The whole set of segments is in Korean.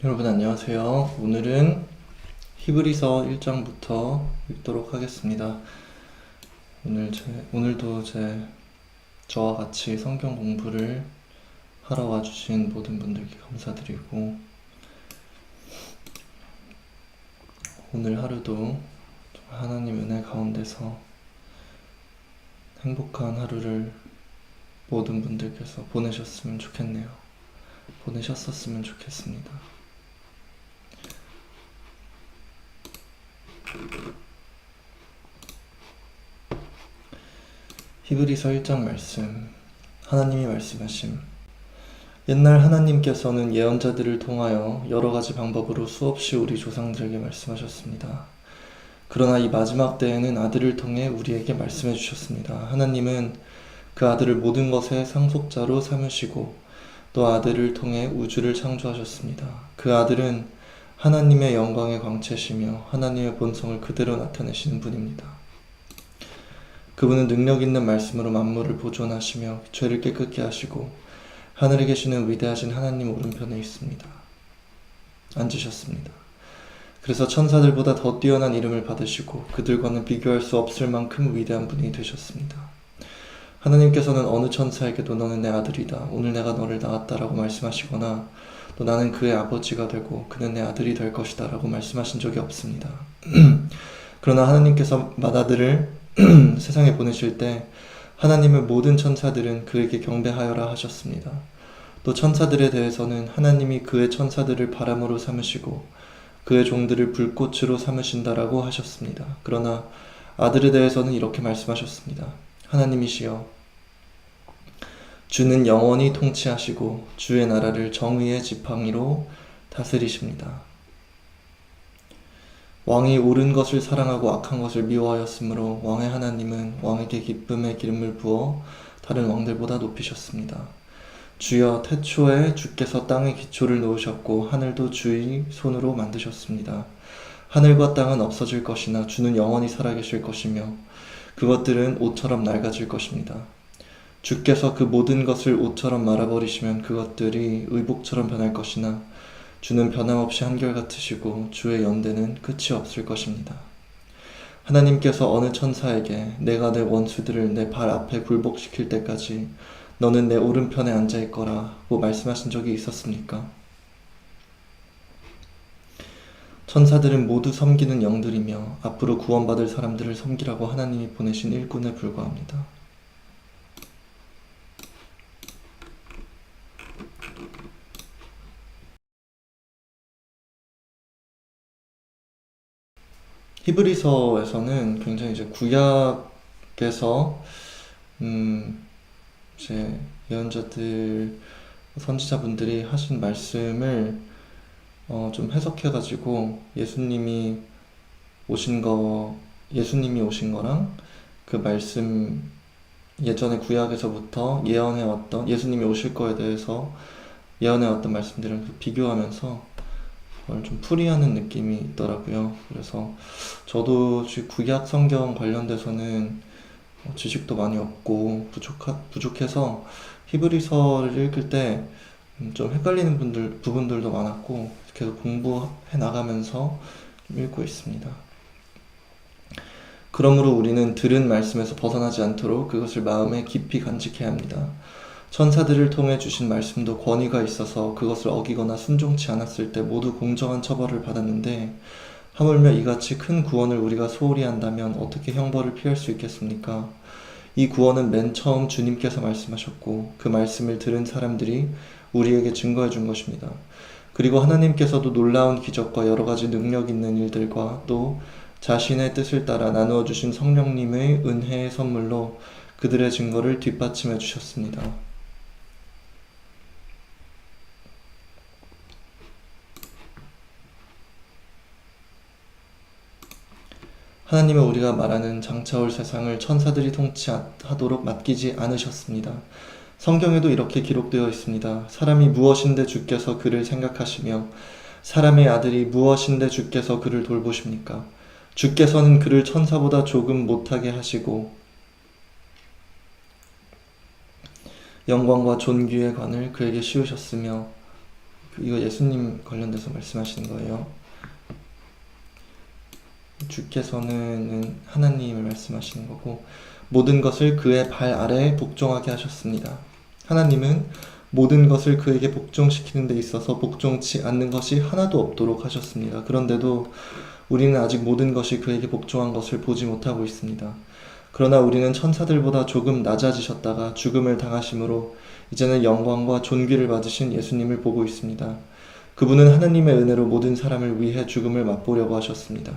여러분 안녕하세요. 오늘은 히브리서 1장부터 읽도록 하겠습니다. 오늘도 저와 같이 성경 공부를 하러 와주신 모든 분들께 감사드리고, 오늘 하루도 하나님 은혜 가운데서 행복한 하루를 모든 분들께서 보내셨었으면 좋겠습니다. 히브리서 1장 말씀. 하나님이 말씀하심. 옛날 하나님께서는 예언자들을 통하여 여러 가지 방법으로 수없이 우리 조상들에게 말씀하셨습니다. 그러나 이 마지막 때에는 아들을 통해 우리에게 말씀해 주셨습니다. 하나님은 그 아들을 모든 것의 상속자로 삼으시고 또 아들을 통해 우주를 창조하셨습니다. 그 아들은 하나님의 영광의 광채시며 하나님의 본성을 그대로 나타내시는 분입니다. 그분은 능력 있는 말씀으로 만물을 보존하시며 죄를 깨끗게 하시고 하늘에 계시는 위대하신 하나님 오른편에 앉으셨습니다. 그래서 천사들보다 더 뛰어난 이름을 받으시고 그들과는 비교할 수 없을 만큼 위대한 분이 되셨습니다. 하나님께서는 어느 천사에게도 너는 내 아들이다, 오늘 내가 너를 낳았다라고 말씀하시거나 또 나는 그의 아버지가 되고 그는 내 아들이 될 것이다 라고 말씀하신 적이 없습니다. 그러나 하나님께서 맏아들을 세상에 보내실 때 하나님의 모든 천사들은 그에게 경배하여라 하셨습니다. 또 천사들에 대해서는 하나님이 그의 천사들을 바람으로 삼으시고 그의 종들을 불꽃으로 삼으신다라고 하셨습니다. 그러나 아들에 대해서는 이렇게 말씀하셨습니다. 하나님이시여, 주는 영원히 통치하시고 주의 나라를 정의의 지팡이로 다스리십니다. 왕이 옳은 것을 사랑하고 악한 것을 미워하였으므로 왕의 하나님은 왕에게 기쁨의 기름을 부어 다른 왕들보다 높이셨습니다. 주여, 태초에 주께서 땅의 기초를 놓으셨고 하늘도 주의 손으로 만드셨습니다. 하늘과 땅은 없어질 것이나 주는 영원히 살아계실 것이며 그것들은 옷처럼 낡아질 것입니다. 주께서 그 모든 것을 옷처럼 말아버리시면 그것들이 의복처럼 변할 것이나 주는 변함없이 한결같으시고 주의 연대는 끝이 없을 것입니다. 하나님께서 어느 천사에게 내가 내 원수들을 내 발 앞에 굴복시킬 때까지 너는 내 오른편에 앉아있거라고 말씀하신 적이 있었습니까? 천사들은 모두 섬기는 영들이며 앞으로 구원받을 사람들을 섬기라고 하나님이 보내신 일꾼에 불과합니다. 히브리서에서는 굉장히 이제 구약에서 이제 예언자들, 선지자분들이 하신 말씀을 좀 해석해가지고 예수님이 오신 거랑 그 말씀, 예전에 구약에서부터 예수님이 오실 거에 대해서 예언해왔던 말씀들을 비교하면서 그걸 좀 풀이하는 느낌이 있더라고요. 그래서 저도 구약 성경 관련돼서는 지식도 많이 없고 부족해서 히브리서를 읽을 때 좀 헷갈리는 부분들도 많았고 계속 공부해 나가면서 읽고 있습니다. 그러므로 우리는 들은 말씀에서 벗어나지 않도록 그것을 마음에 깊이 간직해야 합니다. 천사들을 통해 주신 말씀도 권위가 있어서 그것을 어기거나 순종치 않았을 때 모두 공정한 처벌을 받았는데 하물며 이같이 큰 구원을 우리가 소홀히 한다면 어떻게 형벌을 피할 수 있겠습니까? 이 구원은 맨 처음 주님께서 말씀하셨고 그 말씀을 들은 사람들이 우리에게 증거해 준 것입니다. 그리고 하나님께서도 놀라운 기적과 여러 가지 능력 있는 일들과 또 자신의 뜻을 따라 나누어 주신 성령님의 은혜의 선물로 그들의 증거를 뒷받침해 주셨습니다. 하나님은 우리가 말하는 장차올 세상을 천사들이 통치하도록 맡기지 않으셨습니다. 성경에도 이렇게 기록되어 있습니다. 사람이 무엇인데 주께서 그를 생각하시며 사람의 아들이 무엇인데 주께서 그를 돌보십니까? 주께서는 그를 천사보다 조금 못하게 하시고 영광과 존귀의 관을 그에게 씌우셨으며 이거 예수님 관련돼서 말씀하시는 거예요. 주께서는 하나님을 말씀하시는 거고, 모든 것을 그의 발 아래에 복종하게 하셨습니다. 하나님은 모든 것을 그에게 복종시키는 데 있어서 복종치 않는 것이 하나도 없도록 하셨습니다. 그런데도 우리는 아직 모든 것이 그에게 복종한 것을 보지 못하고 있습니다. 그러나 우리는 천사들보다 조금 낮아지셨다가 죽음을 당하심으로 이제는 영광과 존귀를 받으신 예수님을 보고 있습니다. 그분은 하나님의 은혜로 모든 사람을 위해 죽음을 맛보려고 하셨습니다.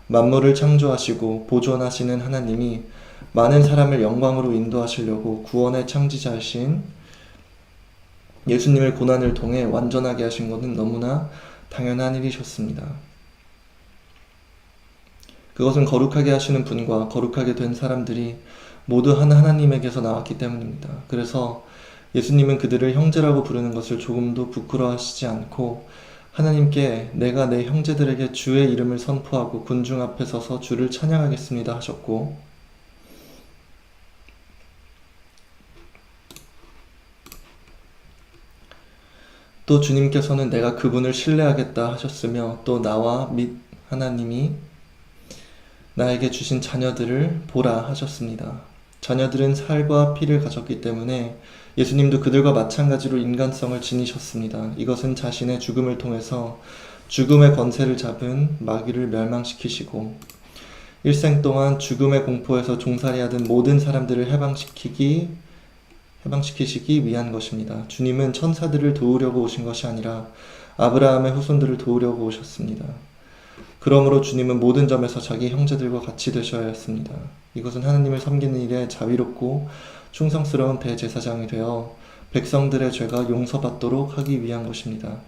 만물을 창조하시고 보존하시는 하나님이 많은 사람을 영광으로 인도하시려고 구원의 창지자이신 예수님을 고난을 통해 완전하게 하신 것은 너무나 당연한 일이셨습니다. 그것은 거룩하게 하시는 분과 거룩하게 된 사람들이 모두 한 하나님에게서 나왔기 때문입니다. 그래서 예수님은 그들을 형제라고 부르는 것을 조금도 부끄러워하시지 않고 하나님께 내가 내 형제들에게 주의 이름을 선포하고 군중 앞에 서서 주를 찬양하겠습니다 하셨고, 또 주님께서는 내가 그분을 신뢰하겠다 하셨으며, 또 나와 및 하나님이 나에게 주신 자녀들을 보라 하셨습니다. 자녀들은 살과 피를 가졌기 때문에 예수님도 그들과 마찬가지로 인간성을 지니셨습니다. 이것은 자신의 죽음을 통해서 죽음의 권세를 잡은 마귀를 멸망시키시고 일생 동안 죽음의 공포에서 종살이하던 모든 사람들을 해방시키시기 위한 것입니다. 주님은 천사들을 도우려고 오신 것이 아니라 아브라함의 후손들을 도우려고 오셨습니다. 그러므로 주님은 모든 점에서 자기 형제들과 같이 되셔야 했습니다. 이것은 하나님을 섬기는 일에 자비롭고 충성스러운 대제사장이 되어 백성들의 죄가 용서받도록 하기 위한 것입니다.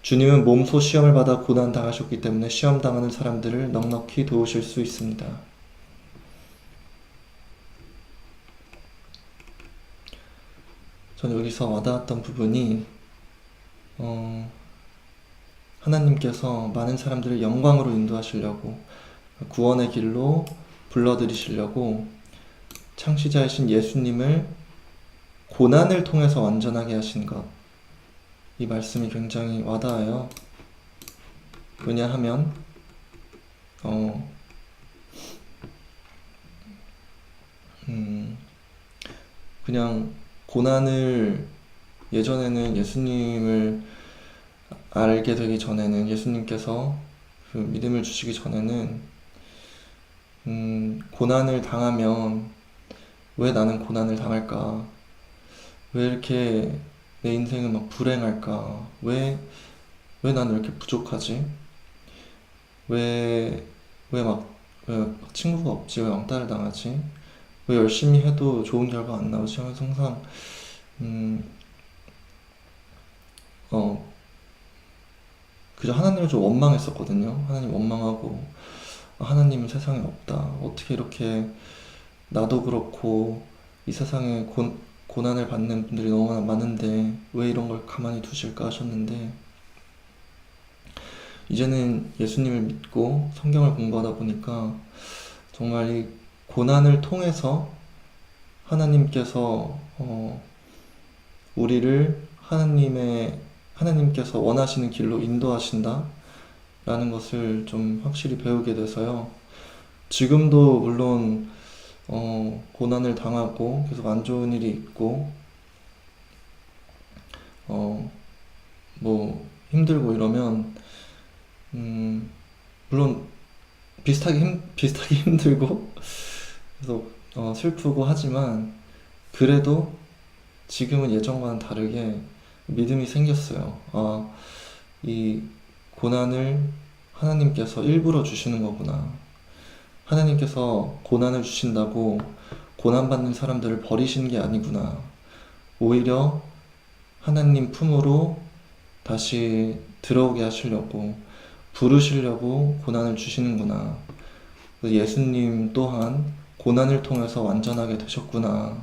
주님은 몸소 시험을 받아 고난 당하셨기 때문에 시험 당하는 사람들을 넉넉히 도우실 수 있습니다. 저는 여기서 와닿았던 부분이 하나님께서 많은 사람들을 영광으로 인도하시려고, 구원의 길로 불러들이시려고 창시자이신 예수님을 고난을 통해서 완전하게 하신 것, 이 말씀이 굉장히 와닿아요. 왜냐하면 그냥 고난을, 예전에는 예수님을 알게 되기 전에는, 예수님께서 그 믿음을 주시기 전에는 고난을 당하면 왜 나는 고난을 당할까? 왜 이렇게 내 인생은 막 불행할까? 왜 나는 이렇게 부족하지? 왜 막 친구가 없지? 왜 왕따를 당하지? 왜 열심히 해도 좋은 결과 안 나오지? 하면서 항상 그저 하나님을 좀 원망했었거든요. 하나님 원망하고, 하나님은 세상에 없다. 어떻게 이렇게, 나도 그렇고 이 세상에 고난을 받는 분들이 너무나 많은데 왜 이런 걸 가만히 두실까 하셨는데, 이제는 예수님을 믿고 성경을 공부하다 보니까 정말 이 고난을 통해서 하나님께서 우리를 하나님께서 원하시는 길로 인도하신다 라는 것을 좀 확실히 배우게 돼서요. 지금도 물론 고난을 당하고 계속 안 좋은 일이 있고 뭐 힘들고 이러면 물론 비슷하게 힘들고 계속 슬프고 하지만, 그래도 지금은 예전과는 다르게 믿음이 생겼어요. 이 고난을 하나님께서 일부러 주시는 거구나. 하나님께서 고난을 주신다고 고난받는 사람들을 버리시는 게 아니구나. 오히려 하나님 품으로 다시 들어오게 하시려고, 부르시려고 고난을 주시는구나. 예수님 또한 고난을 통해서 완전하게 되셨구나.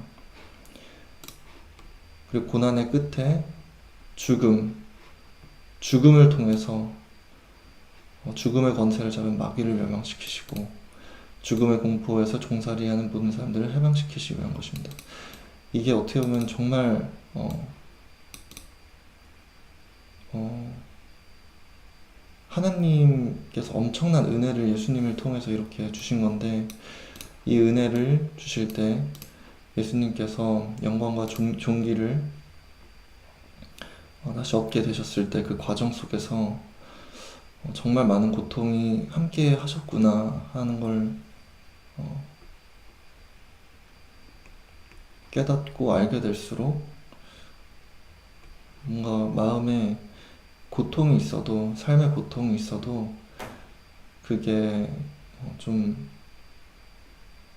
그리고 고난의 끝에 죽음을 통해서 죽음의 권세를 잡은 마귀를 멸망시키시고 죽음의 공포에서 종살이하는 모든 사람들을 해방시키시기 위한 것입니다. 이게 어떻게 보면 정말 어, 하나님께서 엄청난 은혜를 예수님을 통해서 이렇게 주신 건데, 이 은혜를 주실 때 예수님께서 영광과 존귀를 다시 얻게 되셨을 때 그 과정 속에서 정말 많은 고통이 함께 하셨구나 하는 걸 깨닫고 알게 될수록 뭔가 마음에 고통이 있어도, 삶의 고통이 있어도 그게 좀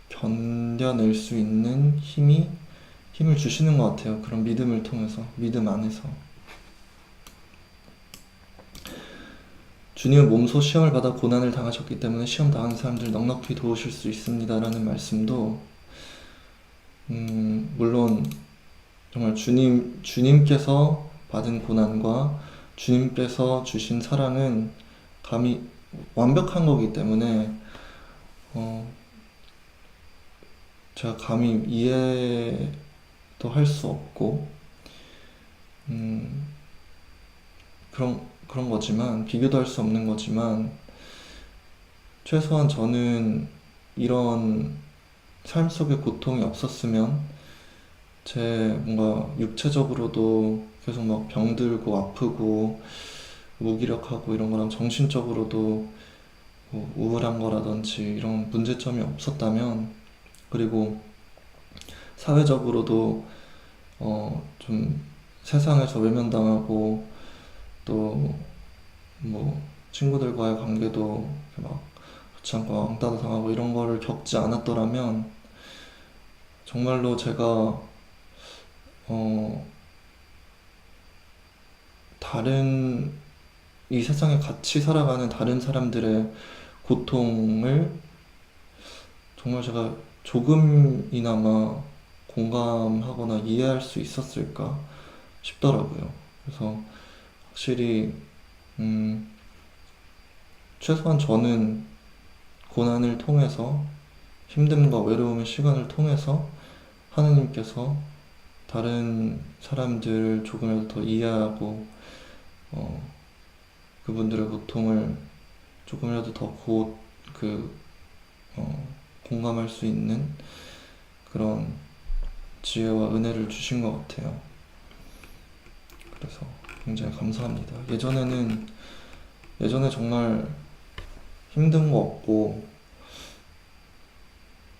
견뎌낼 수 있는 힘을 주시는 것 같아요. 그런 믿음을 통해서, 믿음 안에서. 주님은 몸소 시험을 받아 고난을 당하셨기 때문에 시험 당하는 사람들 넉넉히 도우실 수 있습니다라는 말씀도 물론 정말 주님께서 받은 고난과 주님께서 주신 사랑은 감히 완벽한 거기 때문에 어, 제가 감히 이해도 할 수 없고 음, 그런 거지만 비교도 할 수 없는 거지만 최소한 저는 이런 삶 속에 고통이 없었으면 제 뭔가 육체적으로도 계속 막 병들고 아프고 무기력하고 이런 거랑 정신적으로도 뭐 우울한 거라든지 이런 문제점이 없었다면, 그리고 사회적으로도 좀 세상에서 외면당하고 또 뭐 친구들과의 관계도 이렇게 막 좋지 않고 왕따도 당하고 이런 거를 겪지 않았더라면 정말로 제가 어 다른 이 세상에 같이 살아가는 다른 사람들의 고통을 정말 제가 조금이나마 공감하거나 이해할 수 있었을까 싶더라고요. 그래서 확실히 음, 최소한 저는 고난을 통해서, 힘듦과 외로움의 시간을 통해서 하나님께서 다른 사람들을 조금이라도 더 이해하고 어, 그분들의 고통을 조금이라도 더 공감할 수 있는 그런 지혜와 은혜를 주신 것 같아요. 그래서 굉장히 감사합니다. 예전에 정말 힘든 거 없고,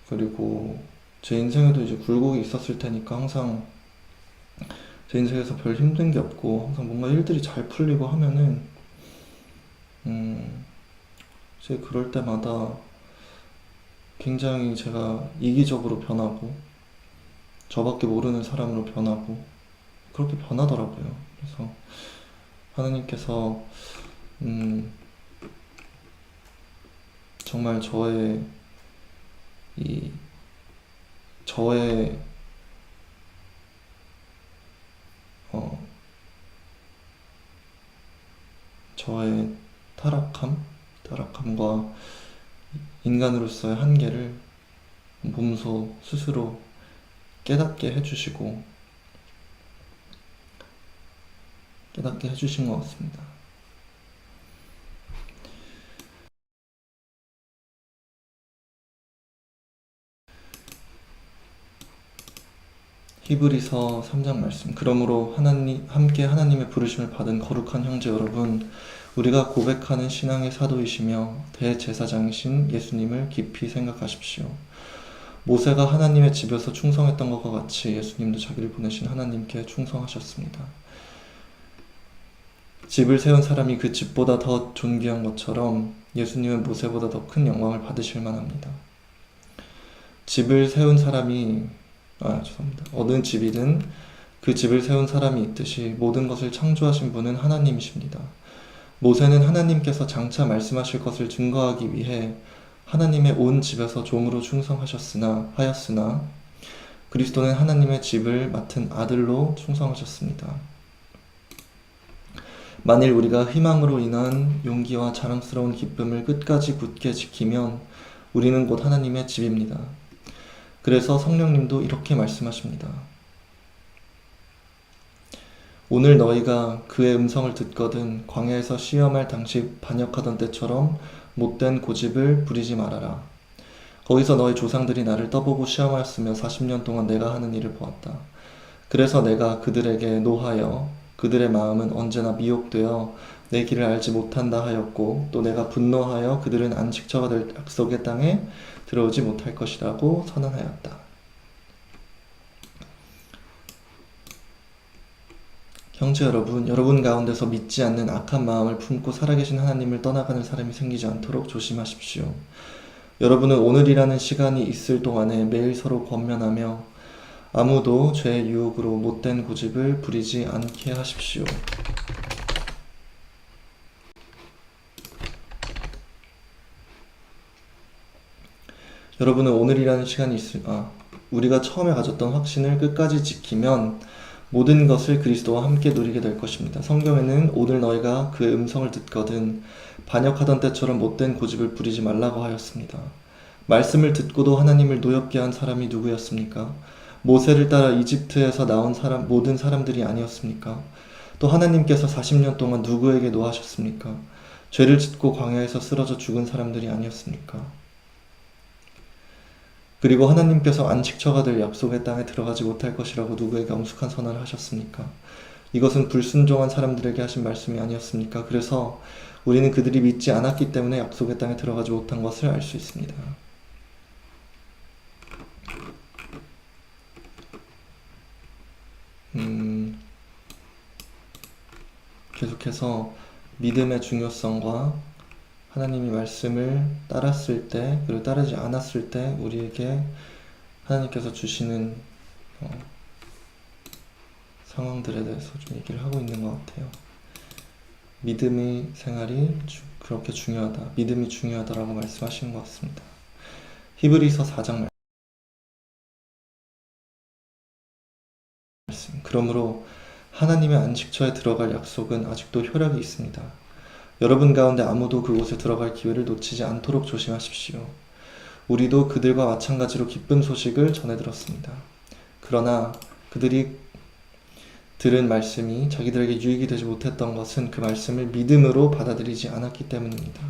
그리고 제 인생에도 이제 굴곡이 있었을 테니까 항상 제 인생에서 별 힘든 게 없고 항상 뭔가 일들이 잘 풀리고 하면은 이제 그럴 때마다 굉장히 제가 이기적으로 변하고 저밖에 모르는 사람으로 변하고 그렇게 변하더라고요. 그래서 하나님께서 음, 정말 이 저의 어, 저의 타락함과 인간으로서의 한계를 몸소 스스로 깨닫게 해주신 것 같습니다. 히브리서 3장 말씀. 그러므로 함께 하나님의 부르심을 받은 거룩한 형제 여러분, 우리가 고백하는 신앙의 사도이시며 대제사장이신 예수님을 깊이 생각하십시오. 모세가 하나님의 집에서 충성했던 것과 같이 예수님도 자기를 보내신 하나님께 충성하셨습니다. 집을 세운 사람이 그 집보다 더 존귀한 것처럼 예수님은 모세보다 더 큰 영광을 받으실 만합니다. 집을 세운 사람이 죄송합니다. 어느 집이든 그 집을 세운 사람이 있듯이 모든 것을 창조하신 분은 하나님이십니다. 모세는 하나님께서 장차 말씀하실 것을 증거하기 위해 하나님의 온 집에서 종으로 하였으나 그리스도는 하나님의 집을 맡은 아들로 충성하셨습니다. 만일 우리가 희망으로 인한 용기와 자랑스러운 기쁨을 끝까지 굳게 지키면 우리는 곧 하나님의 집입니다. 그래서 성령님도 이렇게 말씀하십니다. 오늘 너희가 그의 음성을 듣거든 광야에서 시험할 당시 반역하던 때처럼 못된 고집을 부리지 말아라. 거기서 너희 조상들이 나를 떠보고 시험하였으며 40년 동안 내가 하는 일을 보았다. 그래서 내가 그들에게 노하여 그들의 마음은 언제나 미혹되어 내 길을 알지 못한다 하였고, 또 내가 분노하여 그들은 안식처가 될 약속의 땅에 들어오지 못할 것이라고 선언하였다. 형제 여러분, 여러분 가운데서 믿지 않는 악한 마음을 품고 살아계신 하나님을 떠나가는 사람이 생기지 않도록 조심하십시오. 여러분은 오늘이라는 시간이 있을 동안에 매일 서로 권면하며 아무도 죄의 유혹으로 못된 고집을 부리지 않게 하십시오. 여러분은 오늘이라는 시간이 우리가 처음에 가졌던 확신을 끝까지 지키면 모든 것을 그리스도와 함께 누리게 될 것입니다. 성경에는 오늘 너희가 그의 음성을 듣거든 반역하던 때처럼 못된 고집을 부리지 말라고 하였습니다. 말씀을 듣고도 하나님을 노엽게 한 사람이 누구였습니까? 모세를 따라 이집트에서 나온 모든 사람들이 아니었습니까? 또 하나님께서 40년 동안 누구에게 노하셨습니까? 죄를 짓고 광야에서 쓰러져 죽은 사람들이 아니었습니까? 그리고 하나님께서 안식처가 될 약속의 땅에 들어가지 못할 것이라고 누구에게 엄숙한 선언을 하셨습니까? 이것은 불순종한 사람들에게 하신 말씀이 아니었습니까? 그래서 우리는 그들이 믿지 않았기 때문에 약속의 땅에 들어가지 못한 것을 알 수 있습니다. 계속해서 믿음의 중요성과 하나님이 말씀을 따랐을 때, 그리고 따르지 않았을 때 우리에게 하나님께서 주시는 상황들에 대해서 좀 얘기를 하고 있는 것 같아요. 믿음의 생활이 그렇게 중요하다, 믿음이 중요하다라고 말씀하시는 것 같습니다. 히브리서 4장 말씀. 그러므로 하나님의 안식처에 들어갈 약속은 아직도 효력이 있습니다. 여러분 가운데 아무도 그곳에 들어갈 기회를 놓치지 않도록 조심하십시오. 우리도 그들과 마찬가지로 기쁜 소식을 전해 들었습니다. 그러나 그들이 들은 말씀이 자기들에게 유익이 되지 못했던 것은 그 말씀을 믿음으로 받아들이지 않았기 때문입니다.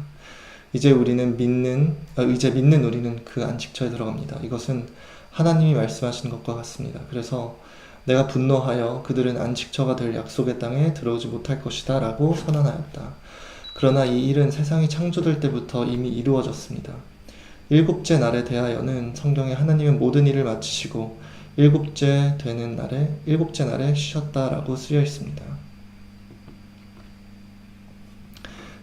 이제 믿는 우리는 그 안식처에 들어갑니다. 이것은 하나님이 말씀하신 것과 같습니다. 그래서 내가 분노하여 그들은 안식처가 될 약속의 땅에 들어오지 못할 것이다 라고 선언하였다. 그러나 이 일은 세상이 창조될 때부터 이미 이루어졌습니다. 일곱째 날에 대하여는 성경에 하나님은 모든 일을 마치시고 일곱째 날에 쉬셨다라고 쓰여 있습니다.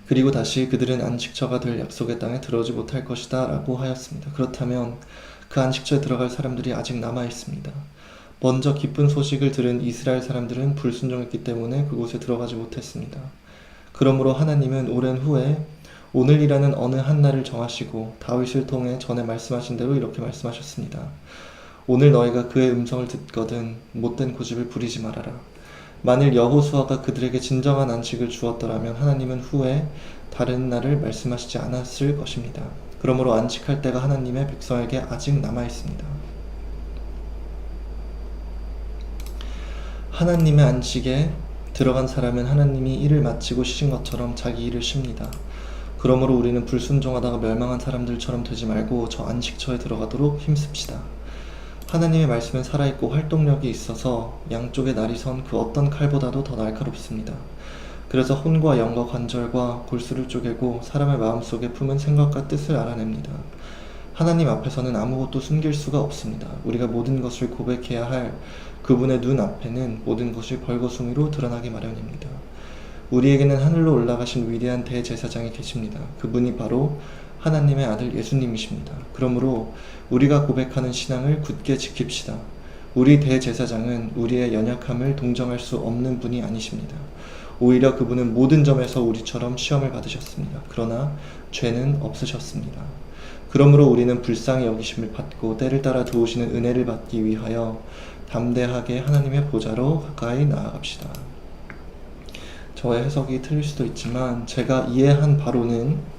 그리고 다시 그들은 안식처가 될 약속의 땅에 들어오지 못할 것이다 라고 하였습니다. 그렇다면 그 안식처에 들어갈 사람들이 아직 남아 있습니다. 먼저 기쁜 소식을 들은 이스라엘 사람들은 불순종했기 때문에 그곳에 들어가지 못했습니다. 그러므로 하나님은 오랜 후에 오늘이라는 어느 한 날을 정하시고 다윗을 통해 전에 말씀하신 대로 이렇게 말씀하셨습니다. 오늘 너희가 그의 음성을 듣거든 못된 고집을 부리지 말아라. 만일 여호수아가 그들에게 진정한 안식을 주었더라면 하나님은 후에 다른 날을 말씀하시지 않았을 것입니다. 그러므로 안식할 때가 하나님의 백성에게 아직 남아 있습니다. 하나님의 안식에 들어간 사람은 하나님이 일을 마치고 쉬신 것처럼 자기 일을 쉽니다. 그러므로 우리는 불순종하다가 멸망한 사람들처럼 되지 말고 저 안식처에 들어가도록 힘씁시다. 하나님의 말씀은 살아있고 활동력이 있어서 양쪽에 날이 선 그 어떤 칼보다도 더 날카롭습니다. 그래서 혼과 영과 관절과 골수를 쪼개고 사람의 마음속에 품은 생각과 뜻을 알아냅니다. 하나님 앞에서는 아무것도 숨길 수가 없습니다. 우리가 모든 것을 고백해야 할 그분의 눈 앞에는 모든 것이 벌거숭이로 드러나기 마련입니다. 우리에게는 하늘로 올라가신 위대한 대제사장이 계십니다. 그분이 바로 하나님의 아들 예수님이십니다. 그러므로 우리가 고백하는 신앙을 굳게 지킵시다. 우리 대제사장은 우리의 연약함을 동정할 수 없는 분이 아니십니다. 오히려 그분은 모든 점에서 우리처럼 시험을 받으셨습니다. 그러나 죄는 없으셨습니다. 그러므로 우리는 불쌍히 여기심을 받고 때를 따라 도우시는 은혜를 받기 위하여 담대하게 하나님의 보좌로 가까이 나아갑시다. 저의 해석이 틀릴 수도 있지만 제가 이해한 바로는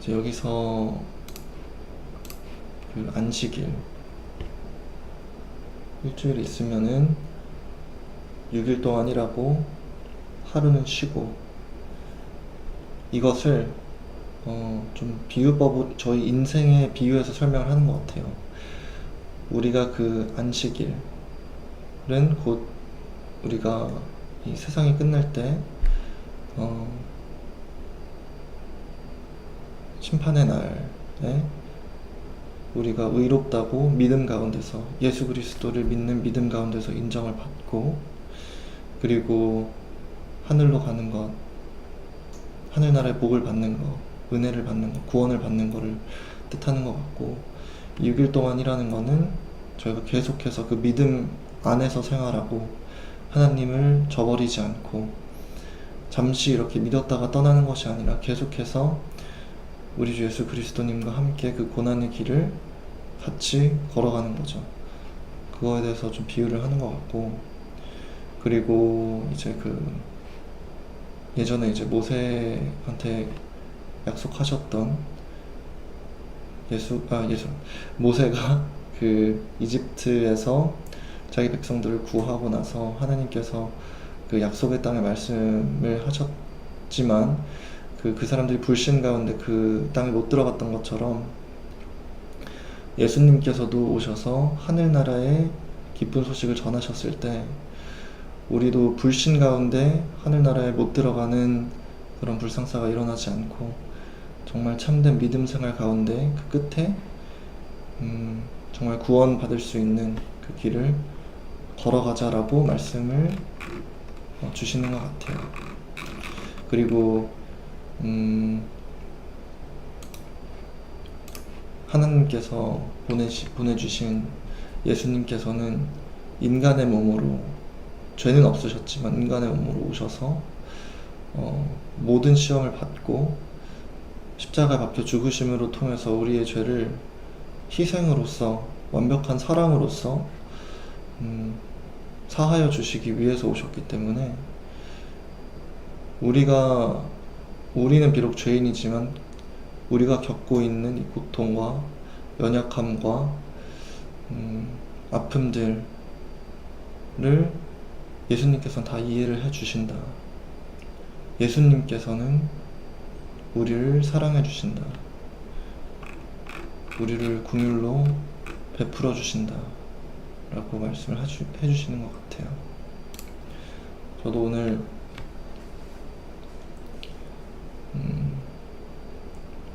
이제 여기서 그 안식일 일주일 있으면은 6일 동안 일하고 하루는 쉬고, 이것을 좀 비유법으로 저희 인생의 비유해서 설명을 하는 것 같아요. 우리가 그 안식일은 곧 우리가 이 세상이 끝날 때 심판의 날에 우리가 의롭다고 믿음 가운데서, 예수 그리스도를 믿는 믿음 가운데서 인정을 받고, 그리고 하늘로 가는 것, 하늘나라의 복을 받는 것, 은혜를 받는 것, 구원을 받는 것을 뜻하는 것 같고, 6일 동안 일하는 거는 저희가 계속해서 그 믿음 안에서 생활하고 하나님을 저버리지 않고 잠시 이렇게 믿었다가 떠나는 것이 아니라 계속해서 우리 주 예수 그리스도님과 함께 그 고난의 길을 같이 걸어가는 거죠. 그거에 대해서 좀 비유를 하는 것 같고, 그리고 이제 예전에 이제 모세한테 약속하셨던 모세가 그 이집트에서 자기 백성들을 구하고 나서 하나님께서 그 약속의 땅에 말씀을 하셨지만 그 사람들이 불신 가운데 그 땅에 못 들어갔던 것처럼 예수님께서도 오셔서 하늘나라의 기쁜 소식을 전하셨을 때 우리도 불신 가운데 하늘나라에 못 들어가는 그런 불상사가 일어나지 않고 정말 참된 믿음 생활 가운데 그 끝에 정말 구원 받을 수 있는 그 길을 걸어가자라고 말씀을 주시는 것 같아요. 그리고 하나님께서 보내주신 예수님께서는 인간의 몸으로, 죄는 없으셨지만 인간의 몸으로 오셔서 모든 시험을 받고 십자가에 박혀 죽으심으로 통해서 우리의 죄를 희생으로서, 완벽한 사랑으로서 사하여 주시기 위해서 오셨기 때문에 우리는 비록 죄인이지만 우리가 겪고 있는 이 고통과 연약함과 아픔들을 예수님께서는 다 이해를 해주신다. 예수님께서는 우리를 사랑해 주신다. 우리를 긍휼로 베풀어 주신다. 라고 말씀을 해주시는 것 같아요. 저도 오늘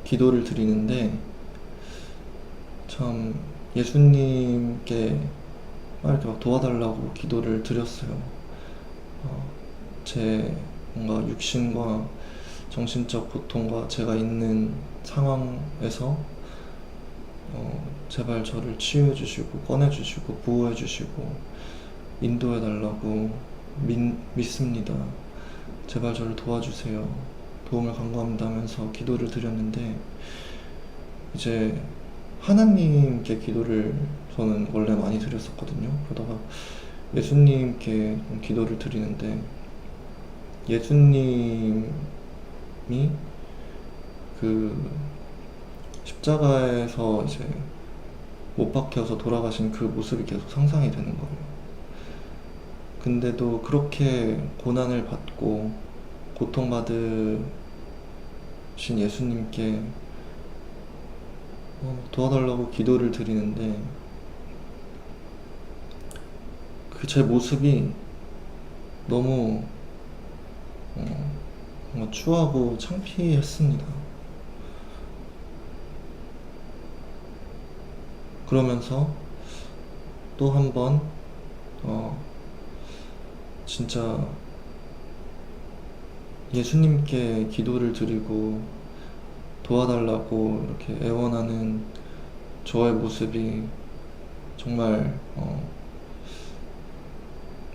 기도를 드리는데 참 예수님께 이렇게 막 도와달라고 기도를 드렸어요. 제 뭔가 육신과 정신적 고통과 제가 있는 상황에서 제발 저를 치유해 주시고 꺼내 주시고 보호해 주시고 인도해 달라고 믿습니다. 제발 저를 도와주세요. 도움을 간구합니다 하면서 기도를 드렸는데, 이제 하나님께 기도를 저는 원래 많이 드렸었거든요. 그러다가 예수님께 기도를 드리는데, 예수님이 그 십자가에서 이제 못 박혀서 돌아가신 그 모습이 계속 상상이 되는 거예요. 근데도 그렇게 고난을 받고 고통받으신 예수님께 도와달라고 기도를 드리는데 그 제 모습이 너무 뭔가 추하고 창피했습니다. 그러면서 또 한 번 진짜 예수님께 기도를 드리고 도와달라고 이렇게 애원하는 저의 모습이 정말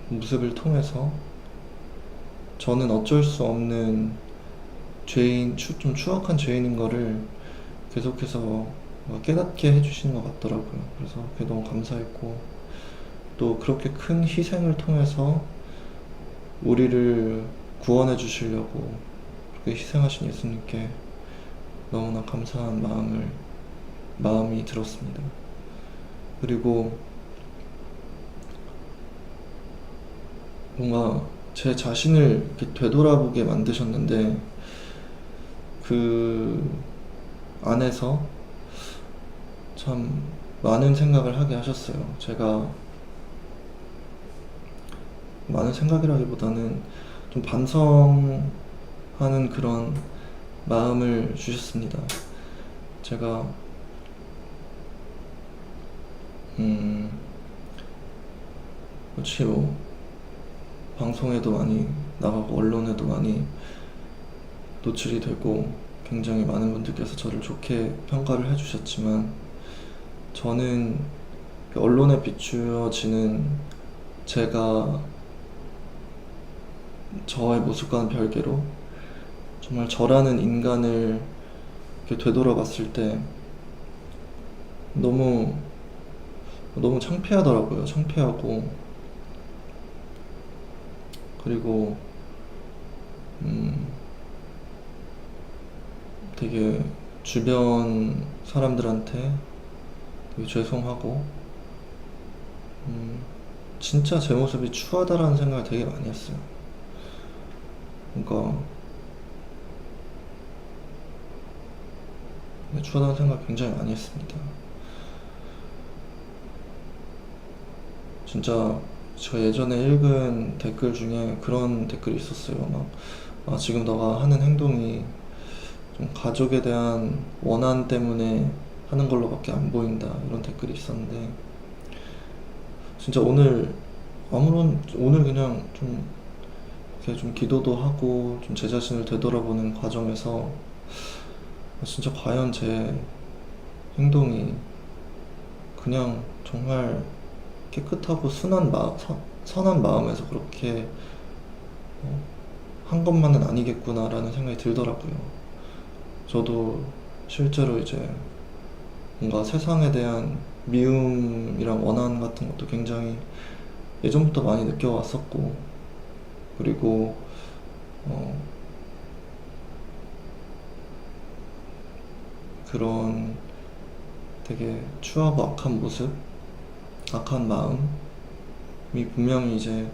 모습을 통해서 저는 어쩔 수 없는 죄인, 좀 추악한 죄인인 거를 계속해서 깨닫게 해주시는 것 같더라고요. 그래서 그게 너무 감사했고, 또 그렇게 큰 희생을 통해서 우리를 구원해 주시려고 그렇게 희생하신 예수님께 너무나 감사한 마음이 들었습니다. 그리고 뭔가 제 자신을 이렇게 되돌아보게 만드셨는데 그 안에서 참 많은 생각을 하게 하셨어요. 제가 많은 생각이라기보다는 좀 반성하는 그런 마음을 주셨습니다. 제가 음 그렇지 뭐 방송에도 많이 나가고 언론에도 많이 노출이 되고 굉장히 많은 분들께서 저를 좋게 평가를 해주셨지만 저는 그 언론에 비추어지는 제가 저의 모습과는 별개로 정말 저라는 인간을 이렇게 되돌아봤을 때 너무 너무 창피하더라고요. 창피하고 그리고 음 되게 주변 사람들한테 되게 죄송하고 진짜 제 모습이 추하다라는 생각을 되게 많이 했어요. 그러니까 추하다는 생각을 굉장히 많이 했습니다. 진짜 제가 예전에 읽은 댓글 중에 그런 댓글이 있었어요. 막 지금 너가 하는 행동이 좀 가족에 대한 원한 때문에 하는 걸로밖에 안 보인다, 이런 댓글이 있었는데 진짜 오늘 그냥 좀 이렇게 좀 기도도 하고 좀 제 자신을 되돌아보는 과정에서 진짜 과연 제 행동이 그냥 정말 깨끗하고 선한 마음에서 그렇게 한 것만은 아니겠구나라는 생각이 들더라고요. 저도 실제로 이제 뭔가 세상에 대한 미움이랑 원한 같은 것도 굉장히 예전부터 많이 느껴왔었고, 그리고 그런 되게 추하고 악한 모습, 악한 마음이 분명히 이제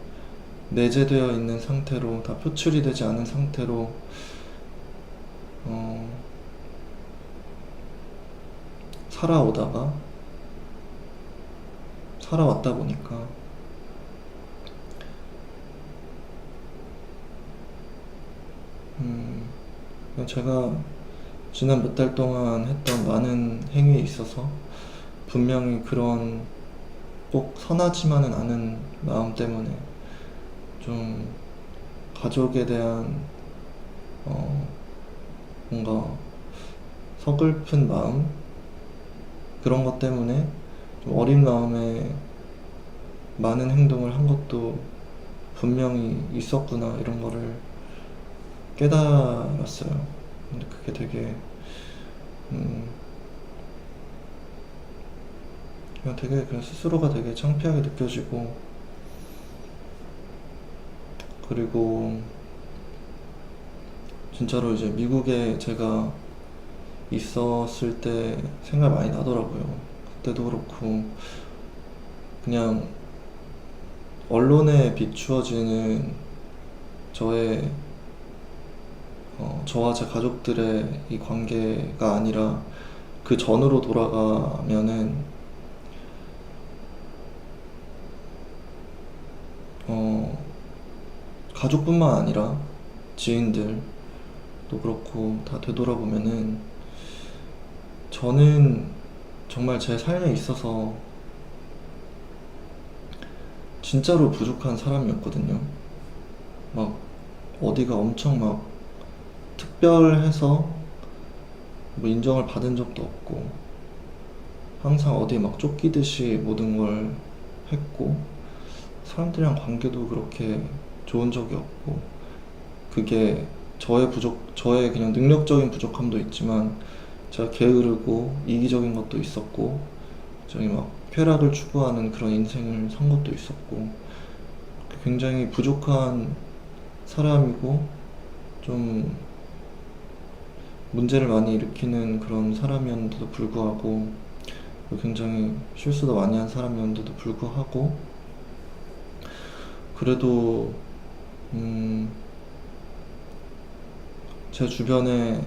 내재되어 있는 상태로, 다 표출이 되지 않은 상태로 살아왔다 보니까 그냥 제가 지난 몇 달 동안 했던 많은 행위에 있어서 분명히 그런 꼭 선하지만은 않은 마음 때문에 좀 가족에 대한 뭔가 서글픈 마음, 그런 것 때문에 좀 어린 마음에 많은 행동을 한 것도 분명히 있었구나, 이런 거를 깨달았어요. 근데 그게 되게 그냥 스스로가 되게 창피하게 느껴지고, 그리고 진짜로 이제 미국에 제가 있었을 때 생각 많이 나더라고요. 그때도 그렇고 그냥 언론에 비추어지는 저의 저와 제 가족들의 이 관계가 아니라 그 전으로 돌아가면은 가족뿐만 아니라 지인들도 그렇고 다 되돌아보면은 저는 정말 제 삶에 있어서 진짜로 부족한 사람이었거든요. 막 어디가 엄청 막 특별해서 뭐 인정을 받은 적도 없고, 항상 어디에 막 쫓기듯이 모든 걸 했고, 사람들이랑 관계도 그렇게 좋은 적이 없고, 그게 저의 그냥 능력적인 부족함도 있지만 제가 게으르고 이기적인 것도 있었고, 저기 막 쾌락을 추구하는 그런 인생을 산 것도 있었고, 굉장히 부족한 사람이고 좀 문제를 많이 일으키는 그런 사람이었는데도 불구하고, 굉장히 실수도 많이 한 사람이었는데도 불구하고 그래도 제 주변에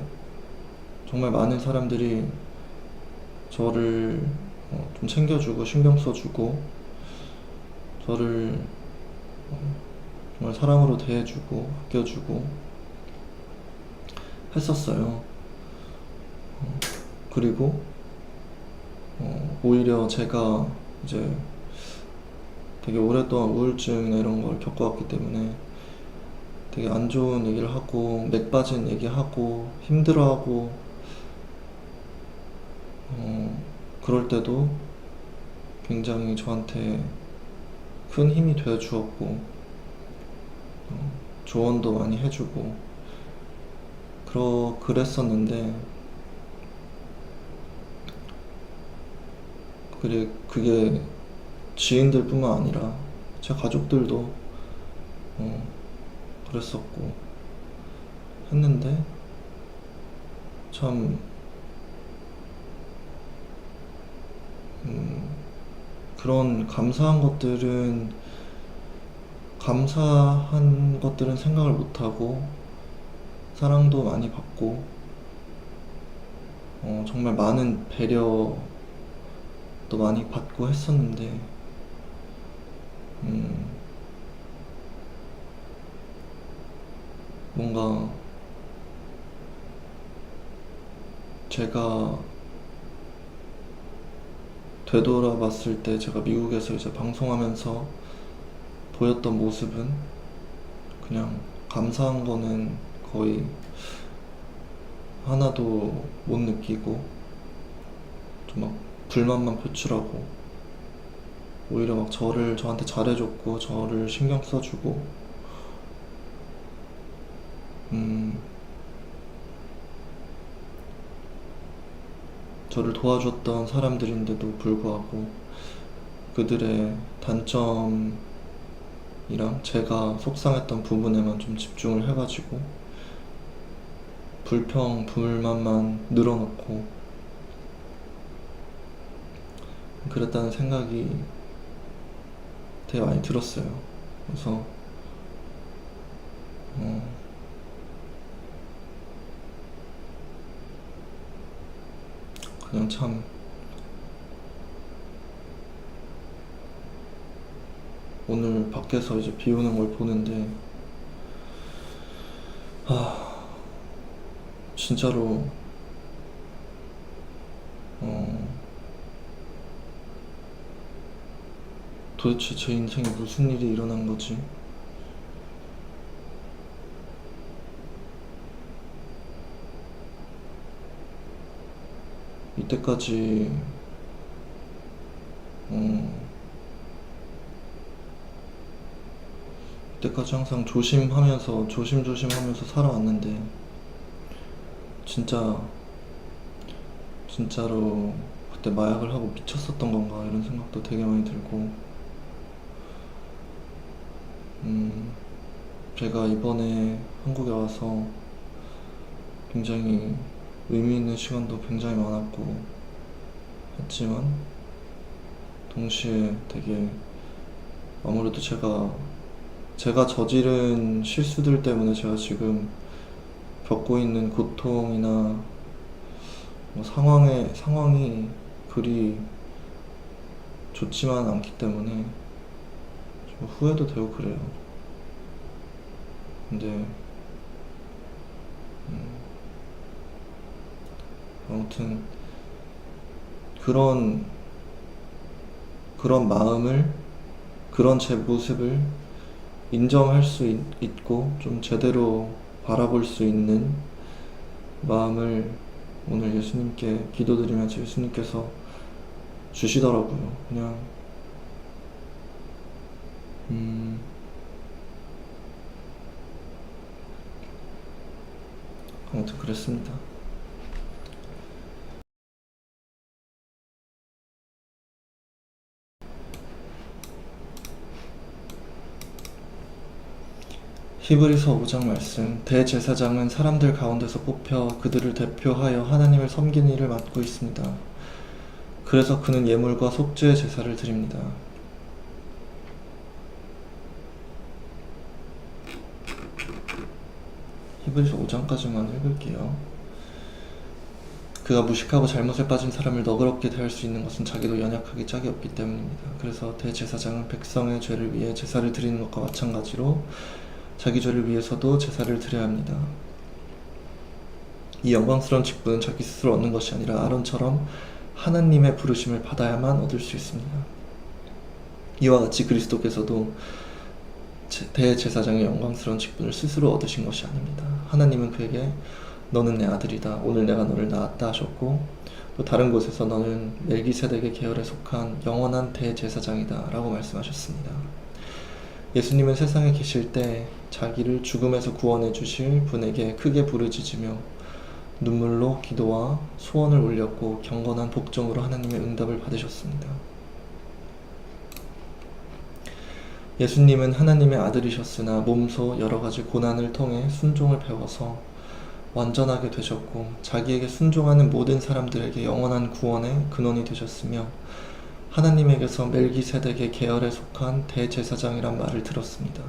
정말 많은 사람들이 저를 좀 챙겨주고 신경 써주고 저를 정말 사랑으로 대해주고 아껴주고 했었어요. 그리고 오히려 제가 이제 되게 오랫동안 우울증이나 이런 걸 겪어왔기 때문에 되게 안 좋은 얘기를 하고 맥 빠진 얘기하고 힘들어하고 그럴 때도 굉장히 저한테 큰 힘이 되어 주었고 조언도 많이 해주고 그랬었는데 그게 지인들 뿐만 아니라 제 가족들도 그랬었고 했는데 참 그런 감사한 것들은 생각을 못하고 사랑도 많이 받고 정말 많은 배려도 많이 받고 했었는데 뭔가 제가 되돌아봤을 때 제가 미국에서 이제 방송하면서 보였던 모습은 그냥 감사한 거는 거의 하나도 못 느끼고 좀 막 불만만 표출하고 오히려 막 저한테 잘해줬고 저를 신경 써주고 저를 도와줬던 사람들인데도 불구하고 그들의 단점이랑 제가 속상했던 부분에만 좀 집중을 해가지고 불만만 늘어놓고 그랬다는 생각이 되게 많이 들었어요. 그래서 그냥 참 오늘 밖에서 이제 비 오는 걸 보는데 진짜로 도대체 제 인생에 무슨 일이 일어난 거지? 이때까지 항상 조심조심하면서 살아왔는데 진짜로 그때 마약을 하고 미쳤었던 건가 이런 생각도 되게 많이 들고 제가 이번에 한국에 와서 굉장히 의미 있는 시간도 굉장히 많았고 했지만 동시에 되게 아무래도 제가 저지른 실수들 때문에 제가 지금 겪고 있는 고통이나 뭐 상황이 그리 좋지만 않기 때문에 좀 후회도 되고 그래요. 근데 아무튼 그런 마음을 그런 제 모습을 인정할 수 있고 좀 제대로 바라볼 수 있는 마음을 오늘 예수님께 기도드리면서 예수님께서 주시더라고요. 그냥 아무튼 그랬습니다. 히브리서 5장 말씀. 대제사장은 사람들 가운데서 뽑혀 그들을 대표하여 하나님을 섬기는 일을 맡고 있습니다. 그래서 그는 예물과 속죄의 제사를 드립니다. 히브리서 5장까지만 읽을게요. 그가 무식하고 잘못에 빠진 사람을 너그럽게 대할 수 있는 것은 자기도 연약하기 짝이 없기 때문입니다. 그래서 대제사장은 백성의 죄를 위해 제사를 드리는 것과 마찬가지로 자기 죄를 위해서도 제사를 드려야 합니다. 이 영광스러운 직분은 자기 스스로 얻는 것이 아니라 아론처럼 하나님의 부르심을 받아야만 얻을 수 있습니다. 이와 같이 그리스도께서도 대제사장의 영광스러운 직분을 스스로 얻으신 것이 아닙니다. 하나님은 그에게 너는 내 아들이다. 오늘 내가 너를 낳았다 하셨고, 또 다른 곳에서 너는 멜기세덱의 계열에 속한 영원한 대제사장이다 라고 말씀하셨습니다. 예수님은 세상에 계실 때 자기를 죽음에서 구원해 주실 분에게 크게 부르짖으며 눈물로 기도와 소원을 올렸고 경건한 복종으로 하나님의 응답을 받으셨습니다. 예수님은 하나님의 아들이셨으나 몸소 여러 가지 고난을 통해 순종을 배워서 완전하게 되셨고 자기에게 순종하는 모든 사람들에게 영원한 구원의 근원이 되셨으며 하나님에게서 멜기세덱의 계열에 속한 대제사장이란 말을 들었습니다.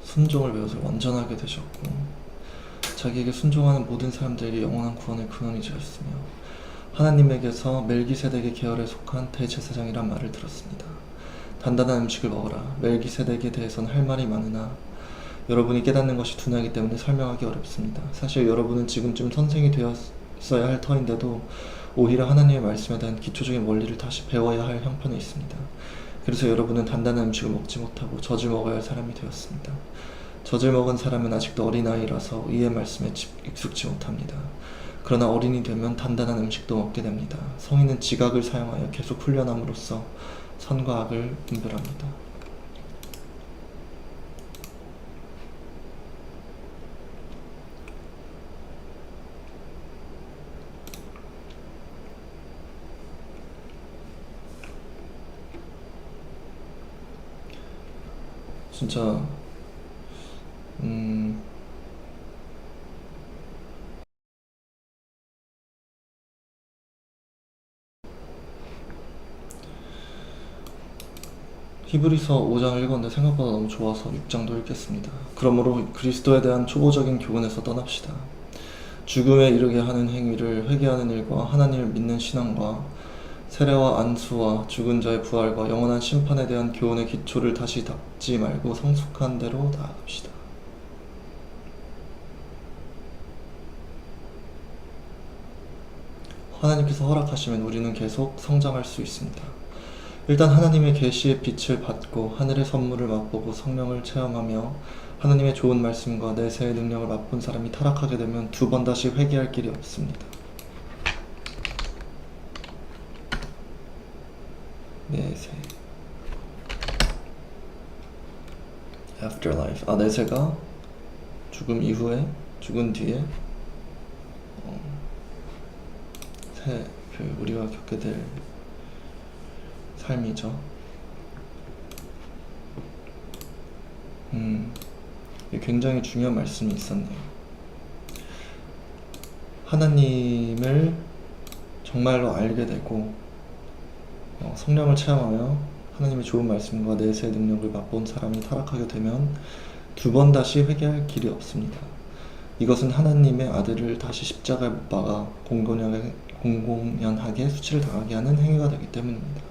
순종을 배워서 완전하게 되셨고 자기에게 순종하는 모든 사람들에게 영원한 구원의 근원이 되었으며 하나님에게서 멜기세덱의 계열에 속한 대제사장이란 말을 들었습니다. 단단한 음식을 먹어라. 멜기세덱에 대해서는 할 말이 많으나 여러분이 깨닫는 것이 둔하기 때문에 설명하기 어렵습니다. 사실 여러분은 지금쯤 선생이 되었어야 할 터인데도 오히려 하나님의 말씀에 대한 기초적인 원리를 다시 배워야 할 형편에 있습니다. 그래서 여러분은 단단한 음식을 먹지 못하고 젖을 먹어야 할 사람이 되었습니다. 젖을 먹은 사람은 아직도 어린아이라서 이의 말씀에 익숙지 못합니다. 그러나 어린이 되면 단단한 음식도 먹게 됩니다. 성인은 지각을 사용하여 계속 훈련함으로써 선과 악을 분별합니다. 진짜 히브리서 5장을 읽었는데 생각보다 너무 좋아서 6장도 읽겠습니다. 그러므로 그리스도에 대한 초보적인 교훈에서 떠납시다. 죽음에 이르게 하는 행위를 회개하는 일과 하나님을 믿는 신앙과 세례와 안수와 죽은 자의 부활과 영원한 심판에 대한 교훈의 기초를 다시 닦지 말고 성숙한 대로 나아갑시다. 하나님께서 허락하시면 우리는 계속 성장할 수 있습니다. 일단 하나님의 계시의 빛을 받고 하늘의 선물을 맛보고 성령을 체험하며 하나님의 좋은 말씀과 내세의 능력을 맛본 사람이 타락하게 되면 두 번 다시 회개할 길이 없습니다. 내세 Afterlife. 내세가 죽음 이후에, 죽은 뒤에 우리가 겪게 될 삶이죠. 굉장히 중요한 말씀이 있었네요. 하나님을 정말로 알게 되고 성령을 체험하며 하나님의 좋은 말씀과 내세의 능력을 맛본 사람이 타락하게 되면 두 번 다시 회개할 길이 없습니다. 이것은 하나님의 아들을 다시 십자가에 못 박아 공공연하게 수치를 당하게 하는 행위가 되기 때문입니다.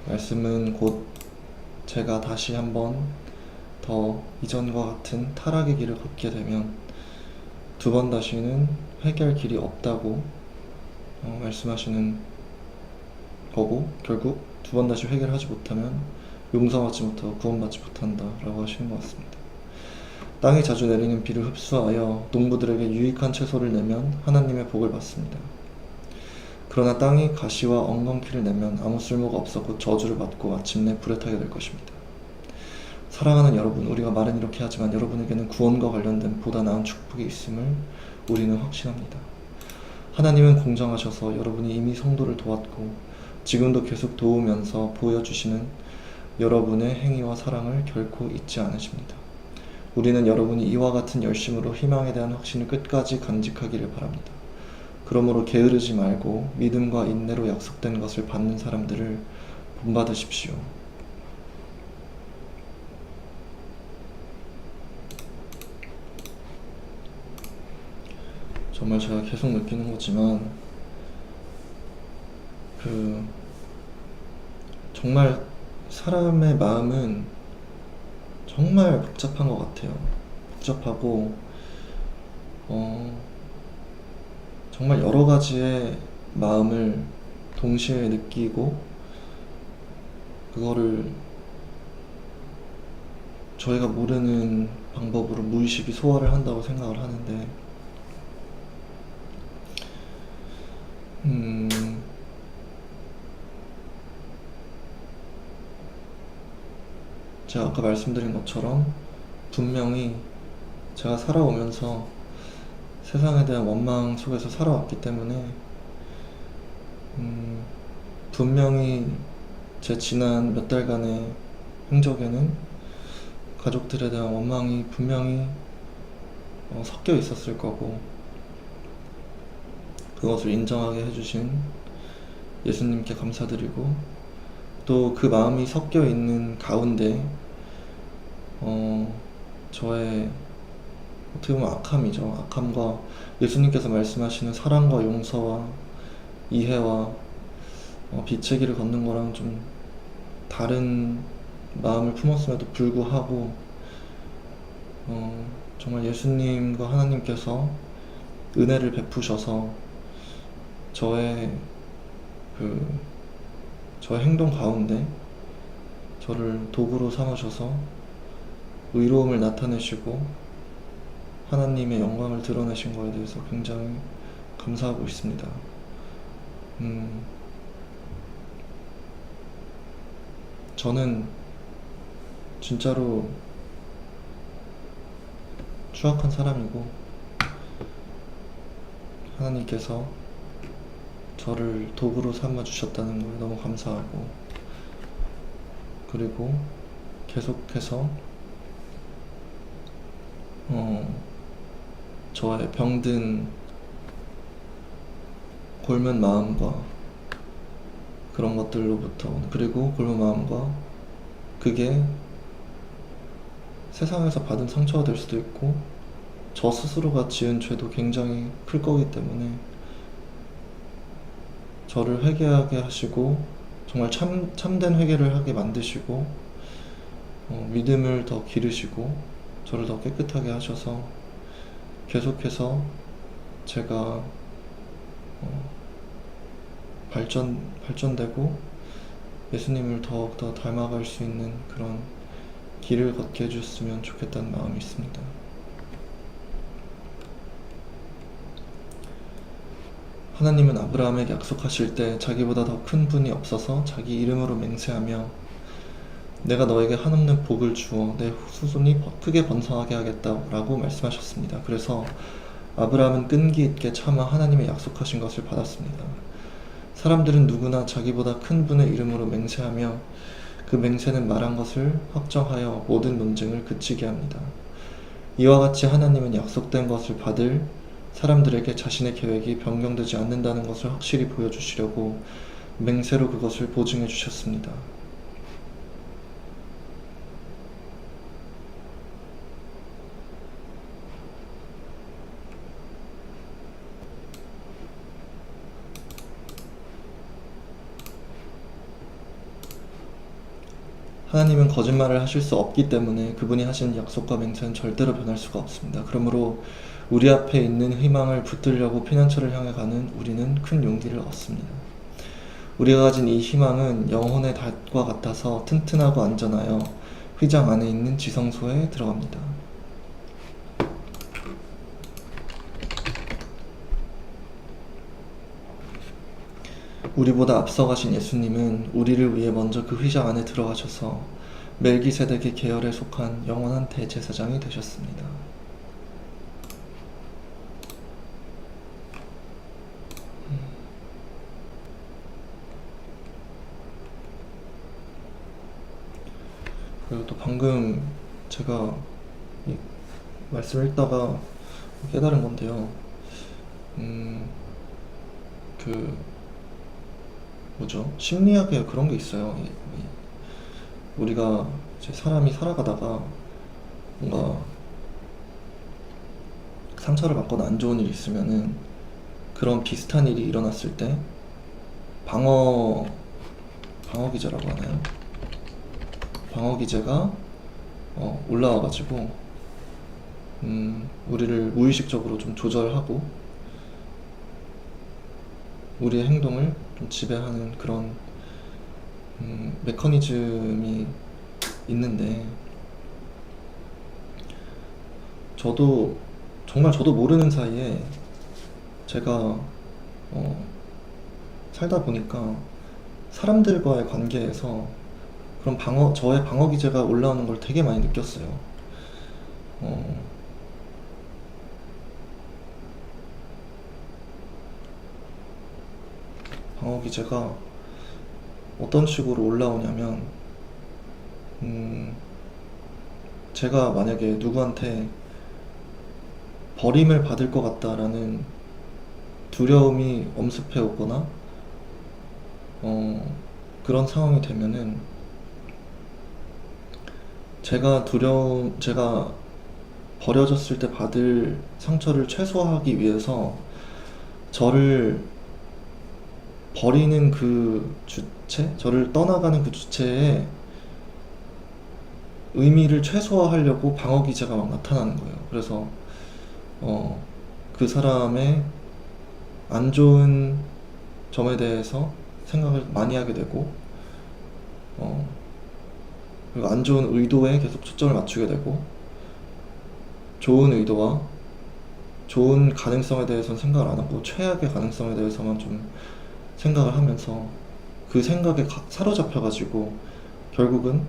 말씀은 곧 제가 다시 한번 더 이전과 같은 타락의 길을 걷게 되면 두 번 다시는 회개할 길이 없다고 말씀하시는 거고, 결국 두 번 다시 회개를 하지 못하면 용서받지 못하고 구원받지 못한다 라고 하시는 것 같습니다. 땅이 자주 내리는 비를 흡수하여 농부들에게 유익한 채소를 내면 하나님의 복을 받습니다. 그러나 땅이 가시와 엉겅퀴를 내면 아무 쓸모가 없었고 저주를 받고 마침내 불에 타게 될 것입니다. 사랑하는 여러분, 우리가 말은 이렇게 하지만 여러분에게는 구원과 관련된 보다 나은 축복이 있음을 우리는 확신합니다. 하나님은 공정하셔서 여러분이 이미 성도를 도왔고 지금도 계속 도우면서 보여주시는 여러분의 행위와 사랑을 결코 잊지 않으십니다. 우리는 여러분이 이와 같은 열심으로 희망에 대한 확신을 끝까지 간직하기를 바랍니다. 그러므로 게으르지 말고 믿음과 인내로 약속된 것을 받는 사람들을 본받으십시오. 정말 제가 계속 느끼는 거지만 정말 사람의 마음은 정말 복잡한 것 같아요. 복잡하고 정말 여러 가지의 마음을 동시에 느끼고 그거를 저희가 모르는 방법으로 무의식이 소화를 한다고 생각을 하는데 제가 아까 말씀드린 것처럼 분명히 제가 살아오면서 세상에 대한 원망 속에서 살아왔기 때문에 분명히 제 지난 몇 달간의 행적에는 가족들에 대한 원망이 분명히 섞여 있었을 거고 그것을 인정하게 해주신 예수님께 감사드리고 또 그 마음이 섞여 있는 가운데 저의 어떻게 보면 악함이죠. 악함과 예수님께서 말씀하시는 사랑과 용서와 이해와 빛의 길을 걷는 거랑 좀 다른 마음을 품었음에도 불구하고 정말 예수님과 하나님께서 은혜를 베푸셔서 저의 행동 가운데 저를 도구로 삼으셔서 의로움을 나타내시고 하나님의 영광을 드러내신 거에 대해서 굉장히 감사하고 있습니다. 저는 진짜로 추악한 사람이고 하나님께서 저를 도구로 삼아 주셨다는 거에 너무 감사하고 그리고 계속해서 저의 병든 골면 마음과 그런 것들로부터 그리고 골면 마음과 그게 세상에서 받은 상처가 될 수도 있고 저 스스로가 지은 죄도 굉장히 클 거기 때문에 저를 회개하게 하시고 정말 참된 회개를 하게 만드시고 믿음을 더 기르시고 저를 더 깨끗하게 하셔서 계속해서 제가 발전되고 예수님을 더욱더 닮아갈 수 있는 그런 길을 걷게 해주셨으면 좋겠다는 마음이 있습니다. 하나님은 아브라함에게 약속하실 때 자기보다 더 큰 분이 없어서 자기 이름으로 맹세하며 내가 너에게 한없는 복을 주어 내 후손이 크게 번성하게 하겠다라고 말씀하셨습니다. 그래서 아브라함은 끈기 있게 참아 하나님의 약속하신 것을 받았습니다. 사람들은 누구나 자기보다 큰 분의 이름으로 맹세하며 그 맹세는 말한 것을 확정하여 모든 논쟁을 그치게 합니다. 이와 같이 하나님은 약속된 것을 받을 사람들에게 자신의 계획이 변경되지 않는다는 것을 확실히 보여주시려고 맹세로 그것을 보증해 주셨습니다. 하나님은 거짓말을 하실 수 없기 때문에 그분이 하신 약속과 맹세는 절대로 변할 수가 없습니다. 그러므로 우리 앞에 있는 희망을 붙들려고 피난처를 향해 가는 우리는 큰 용기를 얻습니다. 우리가 가진 이 희망은 영혼의 닷과 같아서 튼튼하고 안전하여 휘장 안에 있는 지성소에 들어갑니다. 우리보다 앞서가신 예수님은 우리를 위해 먼저 그 휘장 안에 들어가셔서 멜기세덱의 계열에 속한 영원한 대제사장이 되셨습니다. 그리고 또 방금 제가 이 말씀을 읽다가 깨달은 건데요. 그 뭐죠? 심리학에 그런 게 있어요. 우리가 이제 사람이 살아가다가 뭔가 상처를 받거나 안 좋은 일이 있으면은 그런 비슷한 일이 일어났을 때 방어 방어 기제라고 하나요? 방어 기제가 올라와가지고 우리를 무의식적으로 좀 조절하고 우리의 행동을 좀 지배하는 그런 메커니즘이 있는데, 저도 정말 저도 모르는 사이에 제가 살다 보니까 사람들과의 관계에서 그런 저의 방어 기제가 올라오는 걸 되게 많이 느꼈어요. 어, 방어 기제가 어떤 식으로 올라오냐면, 음, 제가 만약에 누구한테 버림을 받을 것 같다라는 두려움이 엄습해 오거나, 그런 상황이 되면은 제가 버려졌을 때 받을 상처를 최소화하기 위해서 저를 버리는 그 주체, 저를 떠나가는 그 주체의 의미를 최소화하려고 방어 기제가 막 나타나는 거예요. 그래서 어, 그 사람의 안 좋은 점에 대해서 생각을 많이 하게 되고, 어, 그리고 안 좋은 의도에 계속 초점을 맞추게 되고, 좋은 의도와 좋은 가능성에 대해서는 생각을 안 하고 최악의 가능성에 대해서만 좀 생각을 하면서 그 생각에 사로잡혀가지고 결국은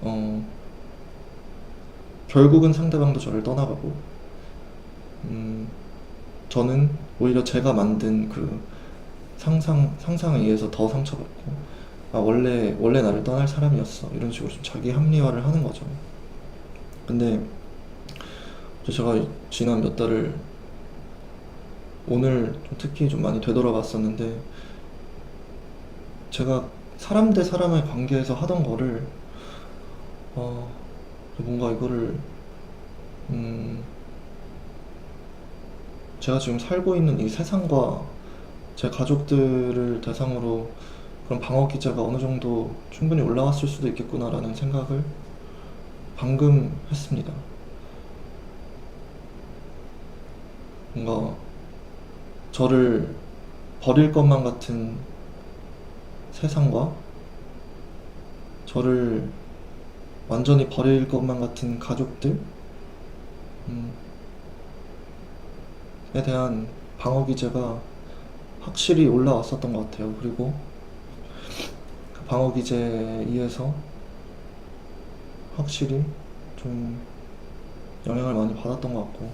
어, 결국은 상대방도 저를 떠나가고, 음, 저는 오히려 제가 만든 그 상상에 의해서 더 상처받고, 아, 원래 나를 떠날 사람이었어, 이런 식으로 좀 자기 합리화를 하는 거죠. 근데 제가 지난 몇 달을 오늘 좀 특히 좀 많이 되돌아봤었는데, 제가 사람 대 사람의 관계에서 하던 거를 어, 뭔가 이거를 음, 제가 지금 살고 있는 이 세상과 제 가족들을 대상으로 그런 방어 기제가 어느 정도 충분히 올라왔을 수도 있겠구나라는 생각을 방금 했습니다. 뭔가 저를 버릴 것만 같은 세상과 저를 완전히 버릴 것만 같은 가족들에 대한 방어 기제가 확실히 올라왔었던 것 같아요. 그리고 그 방어 기제에 의해서 확실히 좀 영향을 많이 받았던 것 같고,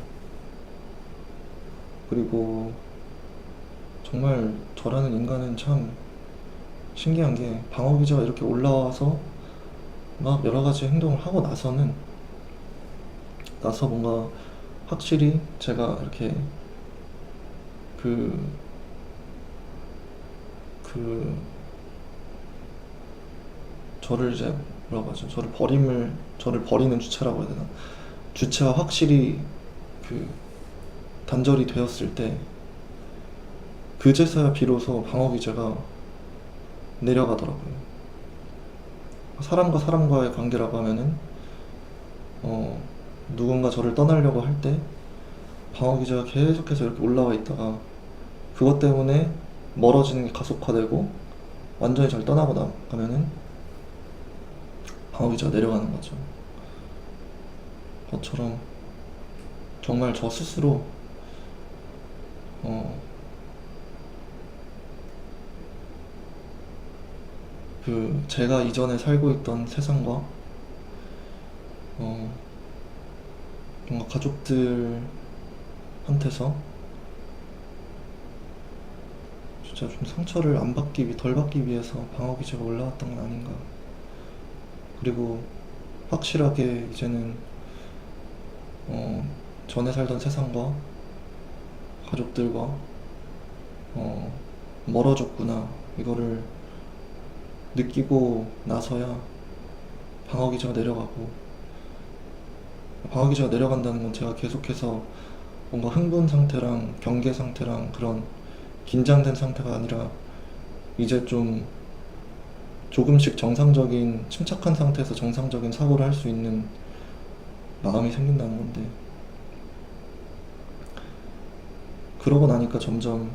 그리고 정말 저라는 인간은 참 신기한 게, 방어 기제가 이렇게 올라와서 막 여러 가지 행동을 하고 나서 뭔가 확실히 제가 이렇게 그, 그, 저를 이제 뭐라고 하죠? 저를 버리는 주체라고 해야 되나? 주체와 확실히 그 단절이 되었을 때, 그제서야 비로소 방어 기제가 내려가더라고요. 사람과 사람과의 관계라고 하면은, 어, 누군가 저를 떠나려고 할 때 방어 기제가 계속해서 이렇게 올라와 있다가 그것 때문에 멀어지는 게 가속화되고 완전히 잘 떠나고 나가면은 방어 기제가 내려가는 거죠. 것처럼 정말 저 스스로 어, 그 제가 이전에 살고 있던 세상과 어, 뭔가 가족들한테서 진짜 좀 상처를 덜 받기 위해서 방어 기제가 올라왔던 건 아닌가. 그리고 확실하게 이제는 어, 전에 살던 세상과 가족들과 어, 멀어졌구나. 이거를 느끼고 나서야 방어 기제가 내려가고, 방어 기제가 내려간다는 건 제가 계속해서 뭔가 흥분 상태랑 경계 상태랑 그런 긴장된 상태가 아니라 이제 좀 조금씩 정상적인 침착한 상태에서 정상적인 사고를 할 수 있는 마음이 생긴다는 건데, 그러고 나니까 점점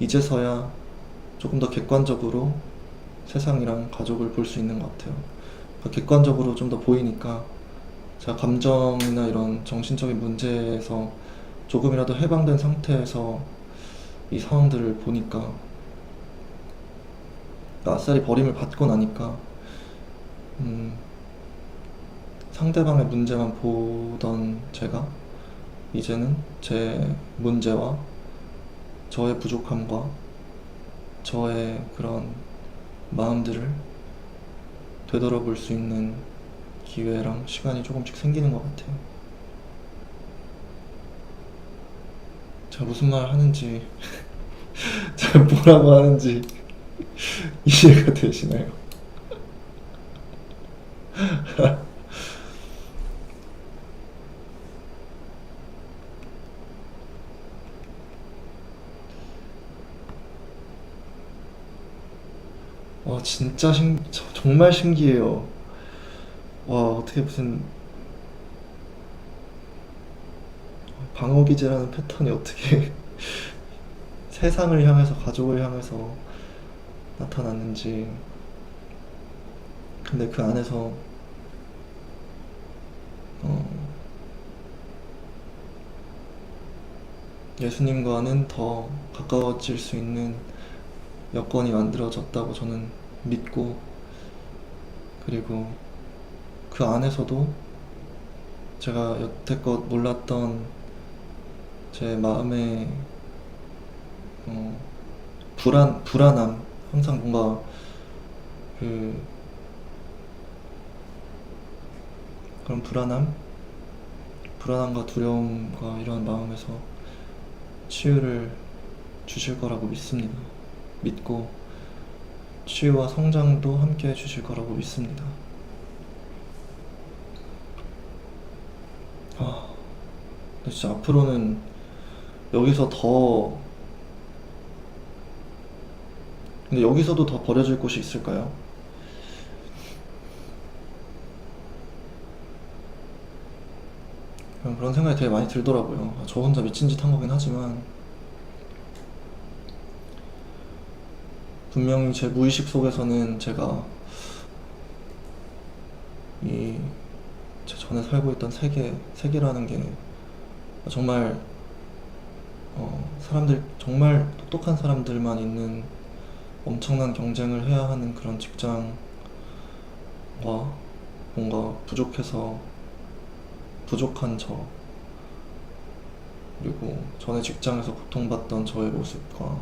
이제서야 조금 더 객관적으로 세상이랑 가족을 볼 수 있는 것 같아요. 그러니까 객관적으로 좀 더 보이니까 제가 감정이나 이런 정신적인 문제에서 조금이라도 해방된 상태에서 이 상황들을 보니까, 그러니까 아싸리 버림을 받고 나니까 음, 상대방의 문제만 보던 제가 이제는 제 문제와 저의 부족함과 저의 그런 마음들을 되돌아볼 수 있는 기회랑 시간이 조금씩 생기는 것 같아요. 제가 무슨 말 하는지, 제가 뭐라고 하는지 이해가 되시나요? 와, 진짜 정말 신기해요. 와, 어떻게 무슨 방어 기제라는 패턴이 어떻게 세상을 향해서, 가족을 향해서 나타났는지. 근데 그 안에서 어, 예수님과는 더 가까워질 수 있는 여건이 만들어졌다고 저는 믿고, 그리고 그 안에서도 제가 여태껏 몰랐던 제 마음의 어, 불안함, 항상 뭔가 그 그런 불안함과 두려움과 이런 마음에서 치유를 주실 거라고 믿습니다. 믿고 치유와 성장도 함께 해주실 거라고 믿습니다. 아, 근데 진짜 앞으로는 여기서 더, 근데 여기서도 더 버려질 곳이 있을까요? 그런 생각이 되게 많이 들더라고요. 저 혼자 미친 짓 한 거긴 하지만 분명히 제 무의식 속에서는 제가 이 제 전에 살고 있던 세계라는 게 정말 사람들, 정말 똑똑한 사람들만 있는 엄청난 경쟁을 해야 하는 그런 직장과 뭔가 부족한 저, 그리고 전에 직장에서 고통받던 저의 모습과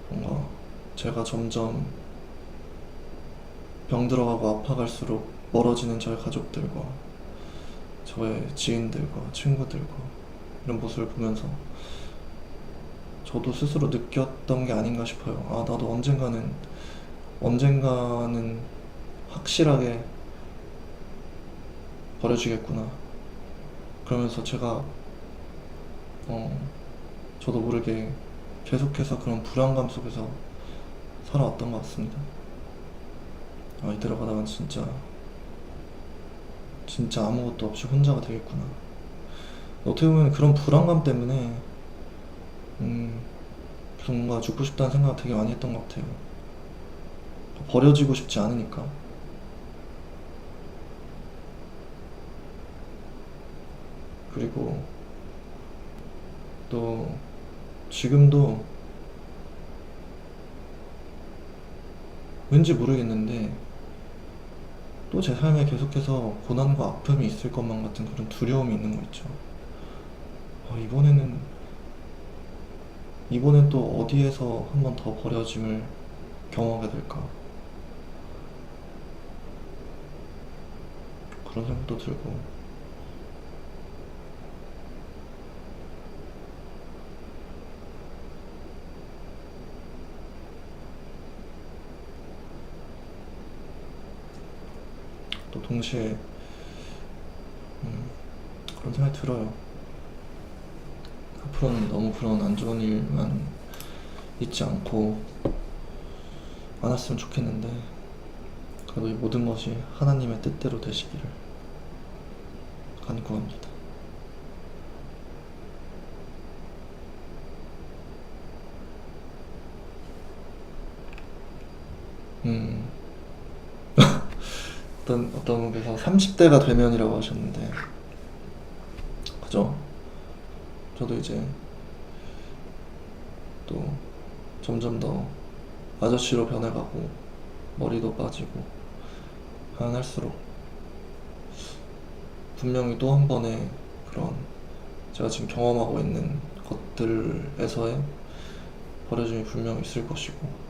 뭔가 제가 점점 병들어가고 아파갈수록 멀어지는 저의 가족들과 저의 지인들과 친구들과 이런 모습을 보면서 저도 스스로 느꼈던 게 아닌가 싶어요. 아, 나도 언젠가는 확실하게 버려지겠구나. 그러면서 제가 저도 모르게 계속해서 그런 불안감 속에서 살아왔던 것 같습니다. 아, 이대로 가다간 진짜 아무것도 없이 혼자가 되겠구나. 어떻게 보면 그런 불안감 때문에 계속 뭔가 죽고 싶다는 생각을 되게 많이 했던 것 같아요. 버려지고 싶지 않으니까. 그리고 또 지금도 왠지 모르겠는데 또 제 삶에 계속해서 고난과 아픔이 있을 것만 같은 그런 두려움이 있는 거 있죠. 이번엔 또 어디에서 한 번 더 버려짐을 경험하게 될까. 그런 생각도 들고. 또 동시에 그런 생각이 들어요. 앞으로는 너무 그런 안 좋은 일만 있지 않고 않았으면 좋겠는데, 그래도 이 모든 것이 하나님의 뜻대로 되시기를 간구합니다. 음, 어떤 분께서 30대가 되면이라고 하셨는데, 그죠? 저도 이제 또 점점 더 아저씨로 변해가고 머리도 빠지고 하면 할수록 분명히 또 한 번의 그런 제가 지금 경험하고 있는 것들에서의 버려짐이 분명히 있을 것이고,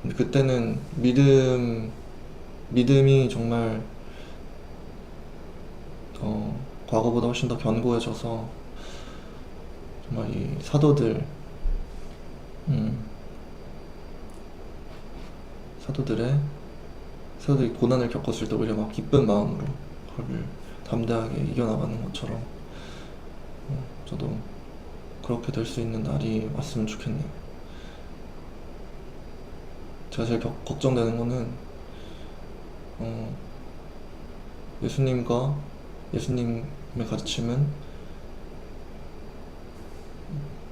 근데 그때는 믿음이 정말 과거보다 훨씬 더 견고해져서 정말 이 음, 사도들이 고난을 겪었을 때 오히려 막 기쁜 마음으로 그걸 담대하게 이겨나가는 것처럼 저도 그렇게 될 수 있는 날이 왔으면 좋겠네요. 제가 제일 걱정되는 거는 어, 예수님과 예수님의 가르침은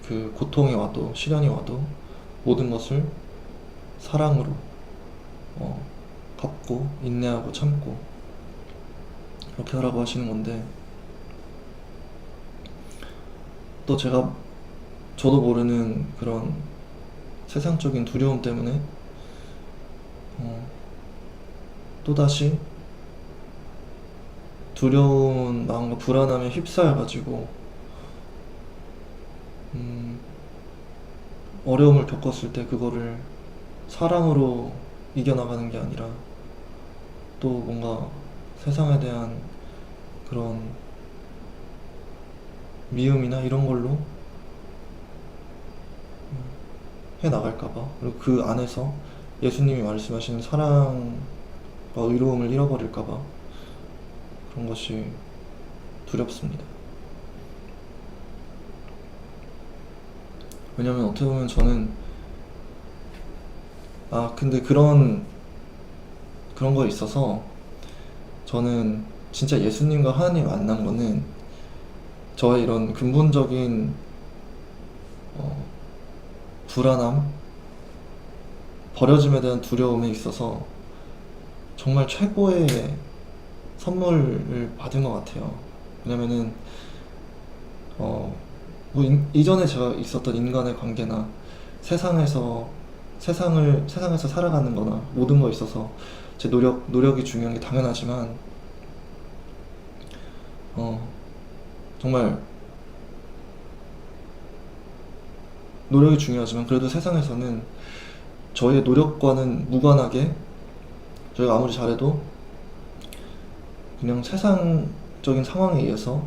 그 고통이 와도 시련이 와도 모든 것을 사랑으로 갚고 인내하고 참고 이렇게 하라고 하시는 건데, 또 저도 모르는 그런 세상적인 두려움 때문에 또다시 두려운 마음과 불안함에 휩싸여가지고 어려움을 겪었을 때 그거를 사랑으로 이겨나가는 게 아니라 또 뭔가 세상에 대한 그런 미움이나 이런 걸로 해나갈까봐, 그리고 그 안에서 예수님이 말씀하시는 사랑과 의로움을 잃어버릴까봐 그런 것이 두렵습니다. 왜냐면 어떻게 보면 저는 근데 그런 거에 있어서 저는 진짜 예수님과 하나님 만난 거는 저의 이런 근본적인 불안함, 버려짐에 대한 두려움에 있어서 정말 최고의 선물을 받은 것 같아요. 왜냐면은 뭐 이전에 제가 있었던 인간의 관계나 세상에서 살아가는 거나 모든 거에 있어서 제 노력이 중요한 게 당연하지만 정말 노력이 중요하지만 그래도 세상에서는 저희의 노력과는 무관하게 저희가 아무리 잘해도 그냥 세상적인 상황에 의해서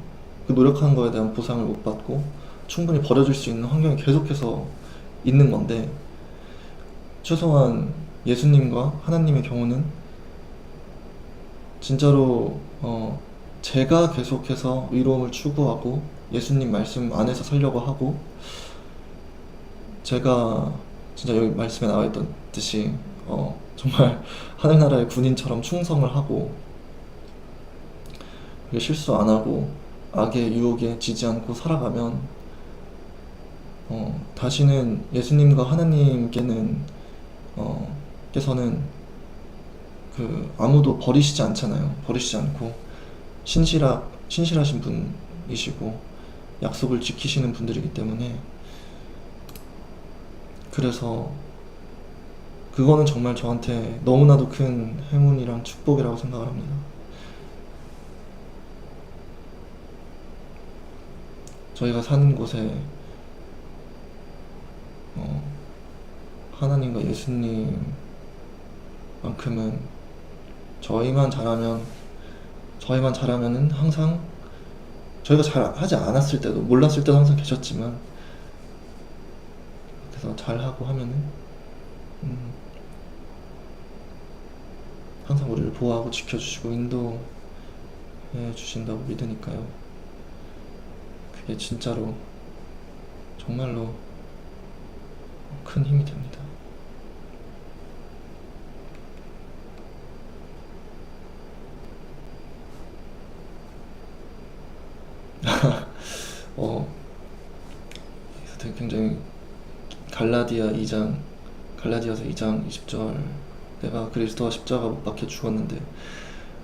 그 노력하는 거에 대한 보상을 못 받고 충분히 버려질 수 있는 환경이 계속해서 있는 건데, 최소한 예수님과 하나님의 경우는 진짜로 제가 계속해서 의로움을 추구하고 예수님 말씀 안에서 살려고 하고, 제가 진짜 여기 말씀에 나와 있던 듯이 정말 하늘나라의 군인처럼 충성을 하고 실수 안 하고 악의 유혹에 지지 않고 살아가면 다시는 예수님과 하나님께는 께서는 아무도 버리시지 않잖아요. 버리시지 않고 신실하신 분이시고 약속을 지키시는 분들이기 때문에, 그래서 그거는 정말 저한테 너무나도 큰 행운이랑 축복이라고 생각을 합니다. 저희가 사는 곳에 하나님과 예수님만큼은 저희만 잘하면은 항상 저희가 잘 하지 않았을 때도 몰랐을 때도 항상 계셨지만 그래서 잘하고 하면은 음, 항상 우리를 보호하고 지켜주시고 인도해 주신다고 믿으니까요. 그게 진짜로 정말로 큰 힘이 됩니다. 어, 되게 굉장히 갈라디아서 2장 20절 내가 그리스도와 십자가 못 박혀 죽었는데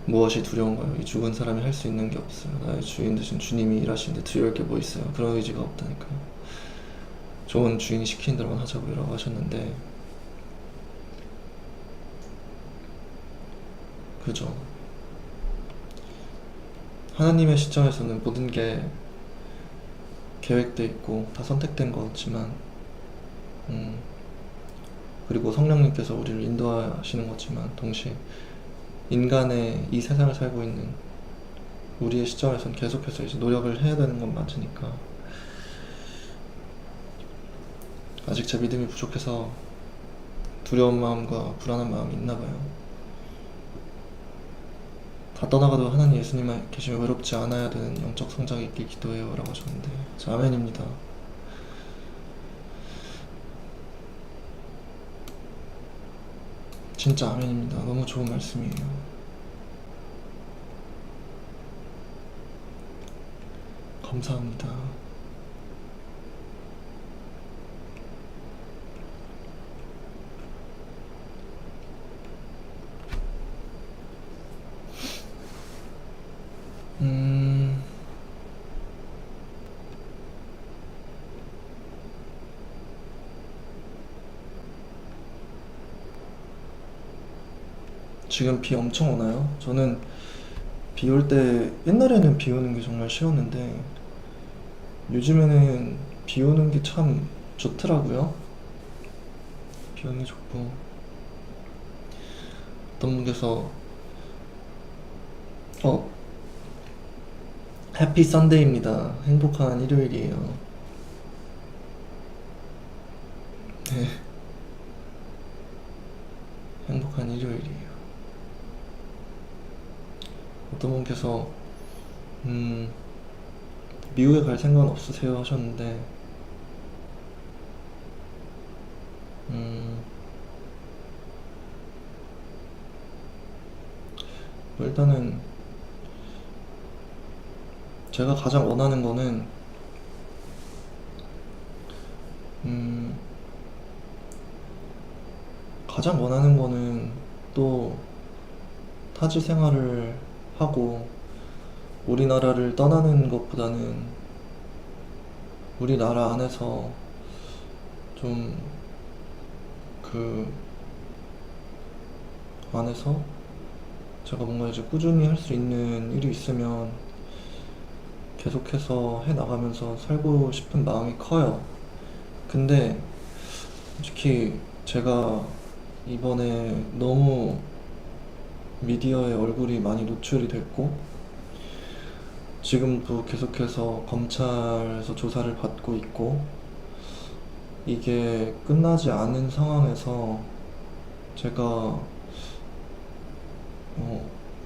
무엇이 두려운가요? 이 죽은 사람이 할 수 있는 게 없어요. 나의 주인 되신 주님이 일하시는데 두려울 게 뭐 있어요? 그런 의지가 없다니까요. 좋은 주인이 시키는 대로만 하자고라고 하셨는데 그죠. 하나님의 시점에서는 모든 게 계획돼 있고 다 선택된 거지만 그리고 성령님께서 우리를 인도하시는 거지만 동시에 인간의 이 세상을 살고 있는 우리의 시점에서는 계속해서 이제 노력을 해야 되는 건 맞으니까 아직 제 믿음이 부족해서 두려운 마음과 불안한 마음이 있나 봐요. 다 떠나가도 하나님 예수님 계시면 외롭지 않아야 되는 영적 성장이 있길 기도해요 라고 하셨는데 아멘입니다. 진짜 아멘입니다. 너무 좋은 말씀이에요. 감사합니다. 지금 비 엄청 오나요? 저는 비 올 때 옛날에는 비 오는 게 정말 싫었는데 요즘에는 비 오는 게 참 좋더라고요. 비 오는 게 좋고 어떤 분께서 해피 선데이입니다. 행복한 일요일이에요. 네, 행복한 일요일이에요. 어떤 분께서 미국에 갈 생각은 없으세요 하셨는데 일단은 제가 가장 원하는 거는 또 타지 생활을 하고 우리나라를 떠나는 것보다는 우리나라 안에서 좀 그 안에서 제가 뭔가 이제 꾸준히 할 수 있는 일이 있으면 계속해서 해 나가면서 살고 싶은 마음이 커요. 근데 솔직히 제가 이번에 너무 미디어의 얼굴이 많이 노출이 됐고 지금도 계속해서 검찰에서 조사를 받고 있고 이게 끝나지 않은 상황에서 제가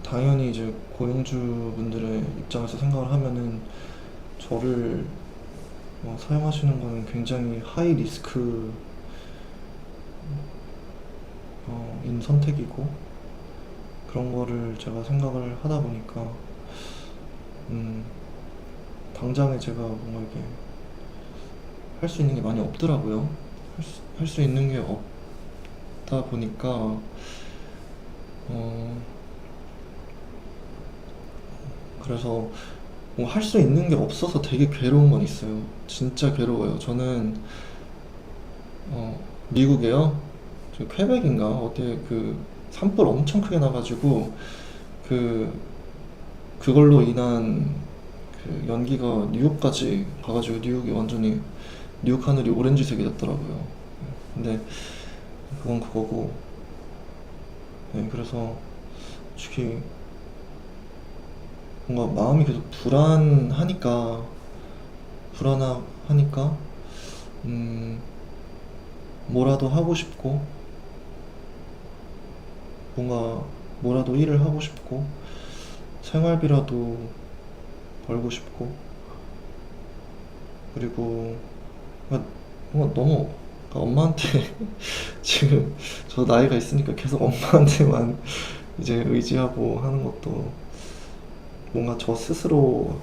당연히 이제 고용주분들의 입장에서 생각을 하면은 저를 사용하시는 거는 굉장히 하이 리스크 인 선택이고 그런 거를 제가 생각을 하다 보니까 당장에 제가 뭔가 이렇게 할 수 있는 게 많이 없더라고요. 할 수 있는 게 없다 보니까 그래서 뭐 할 수 있는 게 없어서 되게 괴로운 건 있어요. 진짜 괴로워요. 저는 미국에요. 저 퀘벡인가 어디에 그 산불 엄청 크게 나가지고 그걸로 인한 그 연기가 뉴욕까지 가가지고 뉴욕이 완전히 뉴욕 하늘이 오렌지색이 됐더라고요. 근데 그건 그거고. 네, 그래서 솔직히 뭔가 마음이 계속 불안하니까 음, 뭐라도 하고 싶고, 뭔가 뭐라도 일을 하고 싶고, 생활비라도 벌고 싶고, 그리고 뭔가 너무 그러니까 엄마한테 지금 저 나이가 있으니까 계속 엄마한테만 이제 의지하고 하는 것도 뭔가 저 스스로가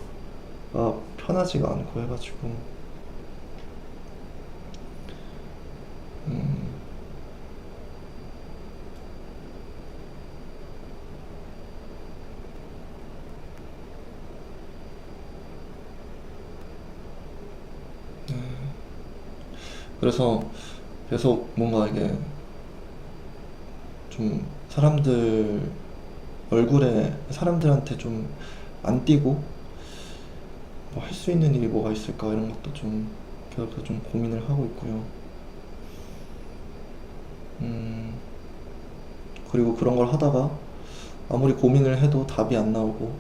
편하지가 않고 해가지고 음, 그래서 계속 뭔가 이게 좀 사람들한테 좀 안 띄고 뭐 할 수 있는 일이 뭐가 있을까 이런 것도 좀 계속 좀 고민을 하고 있고요. 음, 그리고 그런 걸 하다가 아무리 고민을 해도 답이 안 나오고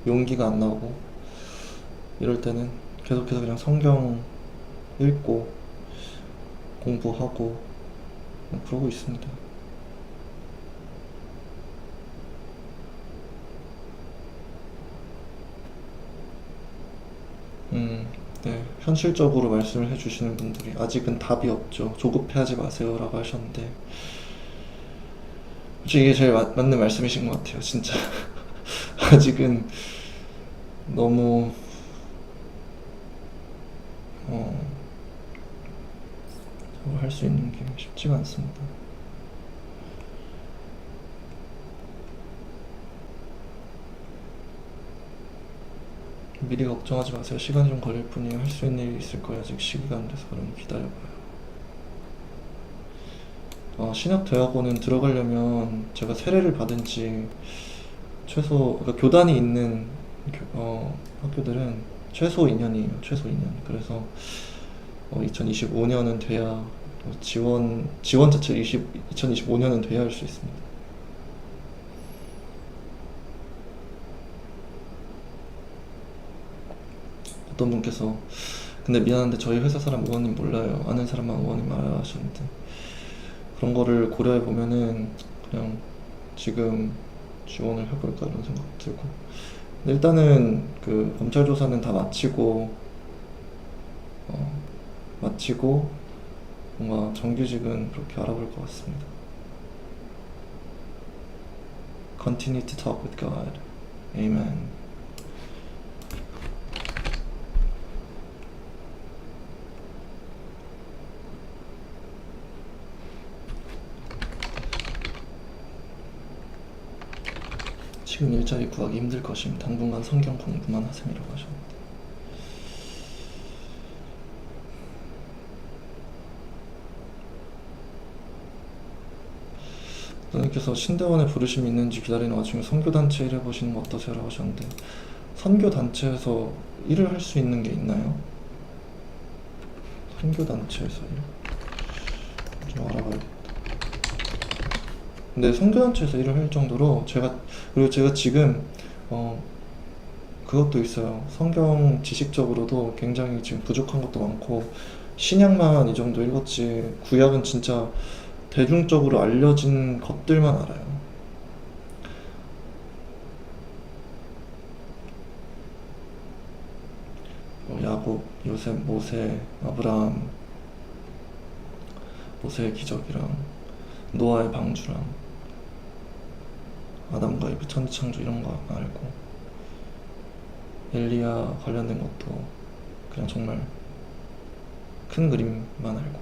용기가 안 나오고 이럴 때는 계속해서 그냥 성경 읽고 공부하고 그러고 있습니다. 네. 현실적으로 말씀을 해주시는 분들이 아직은 답이 없죠. 조급해하지 마세요라고 하셨는데 솔직히 이게 제일 맞는 말씀이신 것 같아요. 진짜 아직은 너무 어, 할 수 있는 게 쉽지가 않습니다. 미리 걱정하지 마세요. 시간이 좀 걸릴 뿐이에요. 할 수 있는 일이 있을 거예요. 아직 시기가 안 돼서 그러면 기다려봐요. 신학대학원은 들어가려면 제가 세례를 받은 지 그러니까 교단이 있는 학교들은 최소 2년이에요. 최소 2년. 그래서 2025년은 돼야 지원 자체를 2025년은 돼야 할 수 있습니다. 어떤 분께서 근데 미안한데 저희 회사 사람 의원님 몰라요. 아는 사람만 의원님 알아 하셨는데 그런 거를 고려해 보면은 그냥 지금 지원을 해볼까 이런 생각 들고 근데 일단은 그 검찰 조사는 다 어, 마치고 뭔가 정규직은 그렇게 알아볼 것 같습니다. Continue to talk with God. Amen. 지금 일자리 구하기 힘들 것임. 당분간 성경 공부만 하셈이라고 하셨는데. 선생님께서 신대원의 부르심이 있는지 기다리는 와중에 선교단체 일 해보시는 거 어떠세요? 라고 하셨는데 선교단체에서 일을 할 수 있는 게 있나요? 선교단체에서 일? 좀 알아봐야겠다. 근데 선교단체에서 일을 할 정도로 그리고 제가 지금 그것도 있어요. 성경 지식적으로도 굉장히 지금 부족한 것도 많고 신약만 이 정도 읽었지 구약은 진짜 대중적으로 알려진 것들만 알아요. 야곱, 요셉, 모세, 아브라함, 모세의 기적이랑 노아의 방주랑 아담과 이브 천지창조 이런 거 알고 엘리야 관련된 것도 그냥 정말 큰 그림만 알고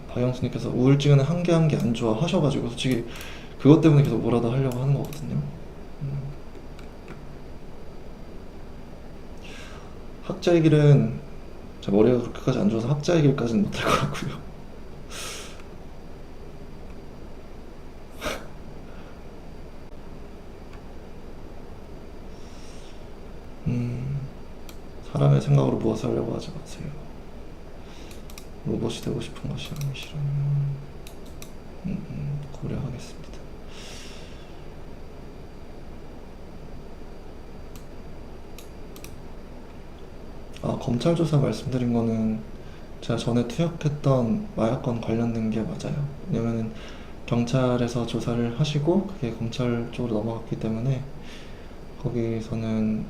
박영수님께서 우울증은 한 개 한 개 안 좋아 하셔가지고 솔직히 그것 때문에 계속 뭐라도 하려고 하는 거거든요. 학자의 길은 제 머리가 그렇게까지 안 좋아서 학자의 길까지는 못할 것 같고요. 사람의 생각으로 무엇을 하려고 하지 마세요. 로봇이 되고 싶은 것이 아니시라면 고려하겠습니다. 검찰 조사 말씀드린 거는 제가 전에 투약했던 마약건 관련된 게 맞아요. 왜냐면은 경찰에서 조사를 하시고 그게 검찰 쪽으로 넘어갔기 때문에 거기서는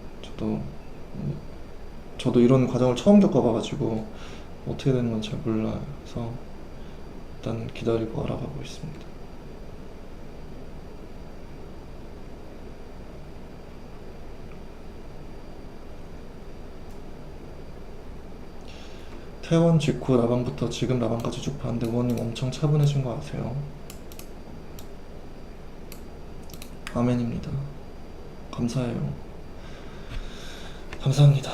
저도 이런 과정을 처음 겪어봐가지고 어떻게 되는 건 잘 몰라서 일단 기다리고 알아가고 있습니다. 퇴원 직후 라방부터 지금 라방까지 쭉 봤는데 의원님 엄청 차분해진 거 아세요? 아멘입니다. 감사해요. 감사합니다.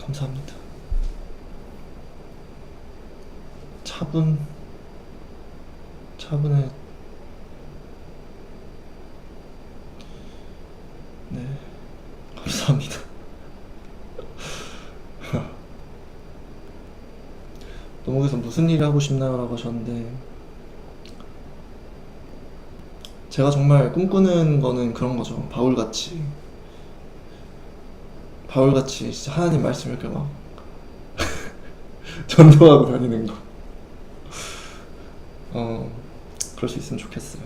감사합니다. 차분해. 네, 감사합니다. 노목에서 무슨 일 하고 싶나요? 라고 하셨는데 제가 정말 꿈꾸는 거는 그런 거죠. 바울같이 진짜 하나님 말씀 이렇게 막 전도하고 다니는 거. 그럴 수 있으면 좋겠어요.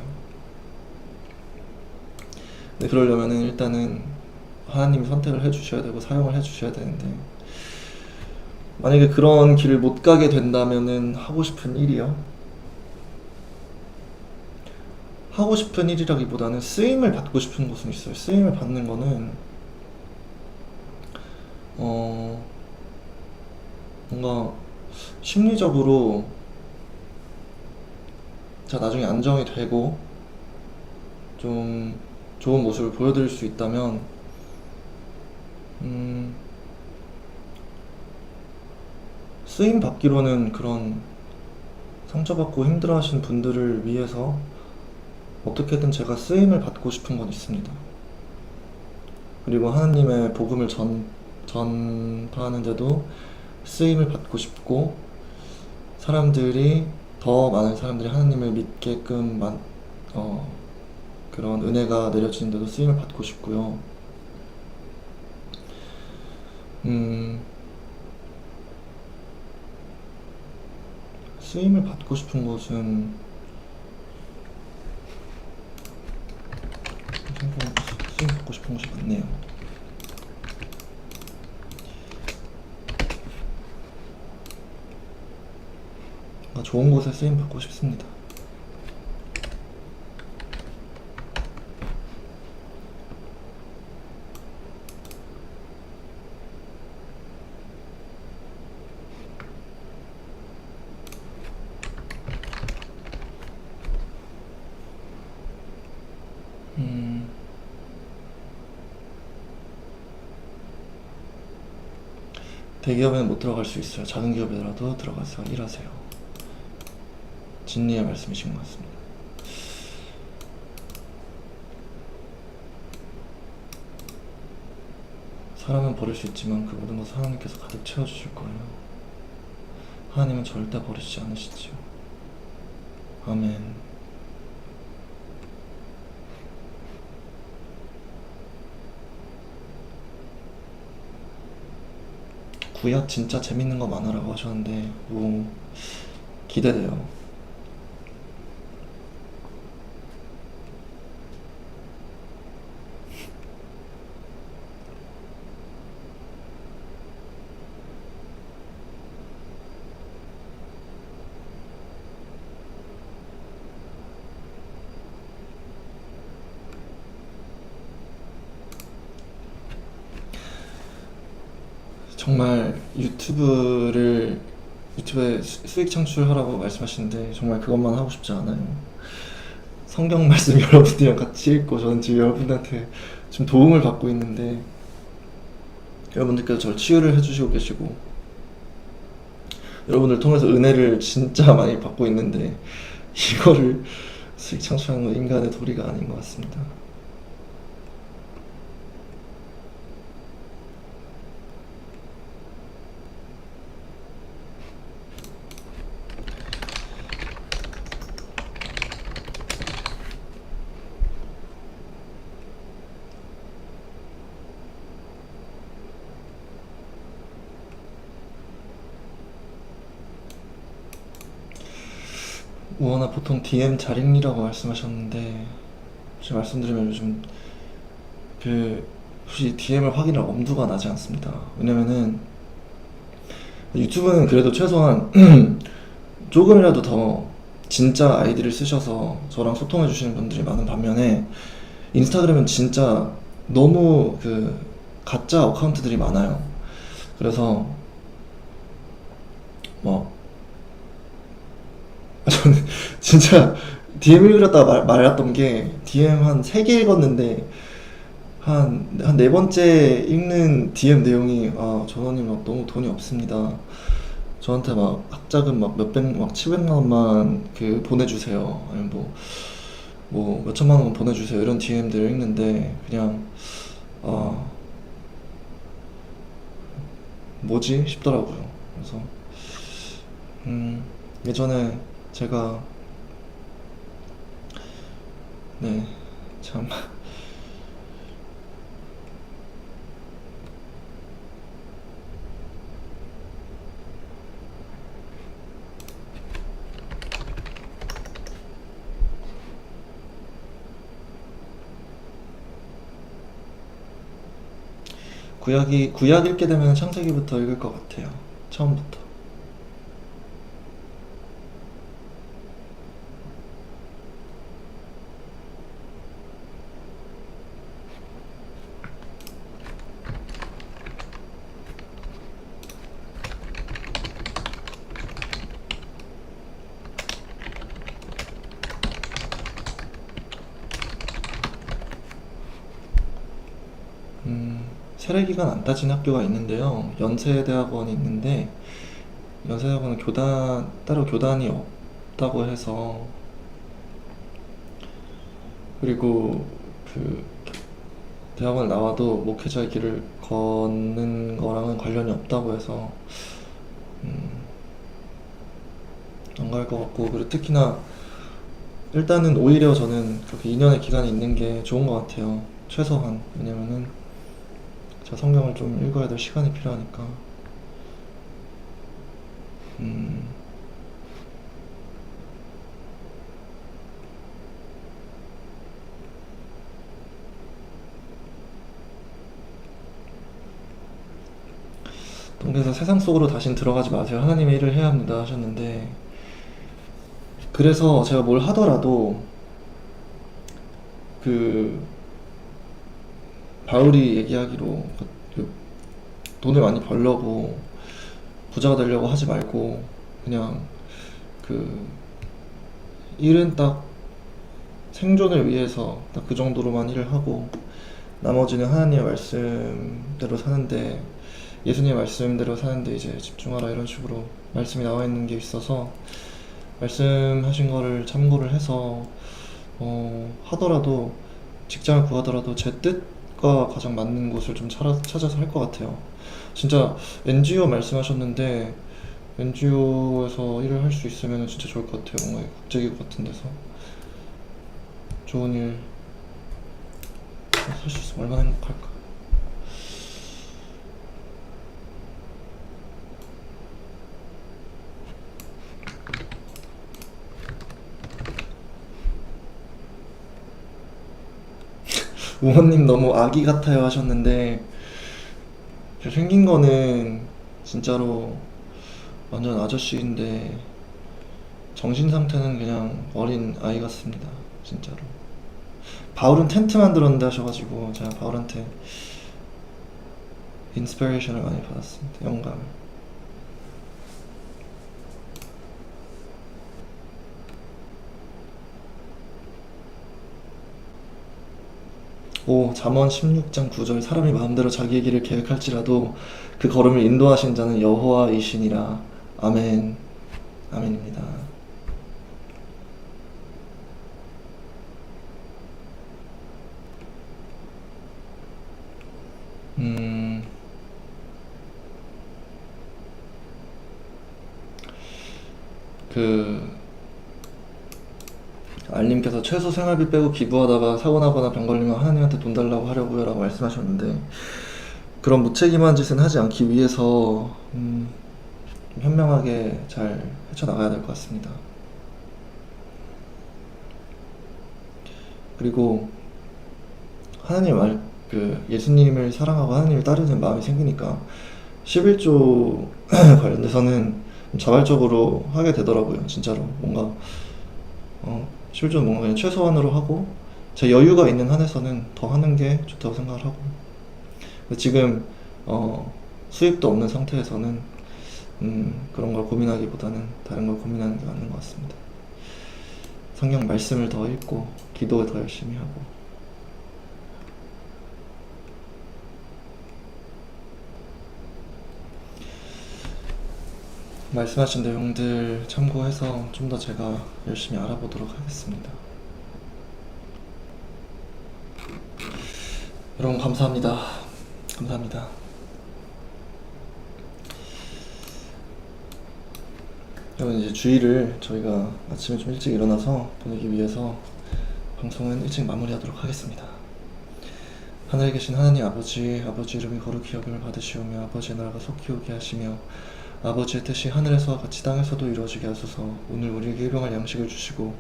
근데 그러려면은 일단은 하나님이 선택을 해주셔야 되고 사용을 해주셔야 되는데 만약에 그런 길을 못 가게 된다면은 하고 싶은 일이요? 하고 싶은 일이라기보다는 쓰임을 받고 싶은 곳은 있어요. 쓰임을 받는 거는 뭔가 심리적으로 제가 나중에 안정이 되고 좀 좋은 모습을 보여드릴 수 있다면 쓰임 받기로는 그런 상처받고 힘들어하시는 분들을 위해서 어떻게든 제가 쓰임을 받고 싶은 건 있습니다. 그리고 하나님의 복음을 전파하는데도 쓰임을 받고 싶고 더 많은 사람들이 하나님을 믿게끔 그런 은혜가 내려지는데도 쓰임을 받고 싶고요. 쓰임을 받고 싶은 곳은 쓰임 받고 싶은 곳이 많네요. 좋은 곳에 쓰임 받고 싶습니다. 대기업에는 못 들어갈 수 있어요. 작은 기업이라도 들어가서 일하세요. 진리의 말씀이신 것 같습니다. 사람은 버릴 수 있지만 그 모든 것을 하나님께서 가득 채워주실 거예요. 하나님은 절대 버리시지 않으시지요. 아멘. 구약 진짜 재밌는 거 많아라고 하셨는데 기대돼요. 정말 유튜브에 수익 창출하라고 말씀하시는데 정말 그것만 하고 싶지 않아요. 성경 말씀 여러분들이랑 같이 읽고 저는 지금 여러분들한테 좀 도움을 받고 있는데 여러분들께서 저를 치유를 해주시고 계시고 여러분들 통해서 은혜를 진짜 많이 받고 있는데 이거를 수익 창출하는 건 인간의 도리가 아닌 것 같습니다. 우원아 보통 DM 잘 읽니라고 말씀하셨는데 제가 말씀드리면 요즘 그 혹시 DM을 확인할 엄두가 나지 않습니다. 왜냐면은 유튜브는 그래도 최소한 조금이라도 더 진짜 아이디를 쓰셔서 저랑 소통해 주시는 분들이 많은 반면에 인스타그램은 진짜 너무 그 가짜 어카운트들이 많아요. 그래서 뭐 저는 진짜 DM 읽으려다가 말았던 게 DM 한 3개 읽었는데 한 네 번째 읽는 DM 내용이 전원님 막 너무 돈이 없습니다. 저한테 막 학자금 막 몇백 막 700만 원만 그 보내주세요. 아니면 뭐 몇천만 원 보내주세요. 이런 DM들 읽는데 그냥 아 뭐지 싶더라고요. 그래서 예전에 제가 네 참 구약 읽게 되면 창세기부터 읽을 것 같아요. 처음부터. 세례기간 안 따진 학교가 있는데요. 연세대학원이 있는데 연세대학원은 따로 교단이 없다고 해서 그리고 그 대학원을 나와도 목회자의 길을 걷는 거랑은 관련이 없다고 해서 안 갈 것 같고 그리고 특히나 일단은 오히려 저는 그렇게 2년의 기간이 있는 게 좋은 것 같아요. 최소한. 왜냐면은 제가 성경을 좀 읽어야 될 시간이 필요하니까. 음, 그래서 세상 속으로 다신 들어가지 마세요. 하나님의 일을 해야 합니다 하셨는데 그래서 제가 뭘 하더라도 그 바울이 얘기하기로 그 돈을 많이 벌려고 부자가 되려고 하지 말고 그냥 그 일은 딱 생존을 위해서 딱 그 정도로만 일을 하고 나머지는 하나님의 말씀대로 사는데 예수님의 말씀대로 사는데 이제 집중하라 이런 식으로 말씀이 나와 있는 게 있어서 말씀하신 거를 참고를 해서 하더라도 직장을 구하더라도 제 뜻과 가장 맞는 곳을 좀 찾아서 할 것 같아요. 진짜 NGO 말씀하셨는데 NGO에서 일을 할 수 있으면 진짜 좋을 것 같아요. 뭔가 국제기구 같은 데서 좋은 일 할 수 있으면 얼마나 행복할까. 우원님 너무 아기 같아요 하셨는데 생긴 거는 진짜로 완전 아저씨인데 정신 상태는 그냥 어린 아이 같습니다. 진짜로. 바울은 텐트 만들었는데 하셔가지고 제가 바울한테 인스피레이션을 많이 받았습니다. 영감을. 잠언 16장 9절 사람이 마음대로 자기의 길을 계획할지라도 그 걸음을 인도하신 자는 여호와이시니라. 아멘. 아멘입니다. 음, 그 알님께서 최소 생활비 빼고 기부하다가 사고 나거나 병 걸리면 하나님한테 돈 달라고 하려고요 라고 말씀하셨는데 그런 무책임한 짓은 하지 않기 위해서 좀 현명하게 잘 헤쳐나가야 될 것 같습니다. 그리고 하나님 예수님을 사랑하고 하나님을 따르는 마음이 생기니까 11조 관련돼서는 자발적으로 하게 되더라고요. 진짜로 뭔가 11조는 뭔가 그냥 최소한으로 하고 제 여유가 있는 한에서는 더 하는 게 좋다고 생각을 하고, 지금 수입도 없는 상태에서는 그런 걸 고민하기보다는 다른 걸 고민하는 게 맞는 것 같습니다. 성경 말씀을 더 읽고 기도 더 열심히 하고. 말씀하신 내용들 참고해서 좀 더 제가 열심히 알아보도록 하겠습니다. 여러분 감사합니다. 감사합니다. 여러분 이제 주일을 저희가 아침에 좀 일찍 일어나서 보내기 위해서 방송은 일찍 마무리하도록 하겠습니다. 하늘에 계신 하나님 아버지, 아버지 이름이 거룩히 여김을 받으시오며 아버지의 나라가 속히 오게 하시며 아버지의 뜻이 하늘에서와 같이 땅에서도 이루어지게 하소서. 오늘 우리에게 일용할 양식을 주시고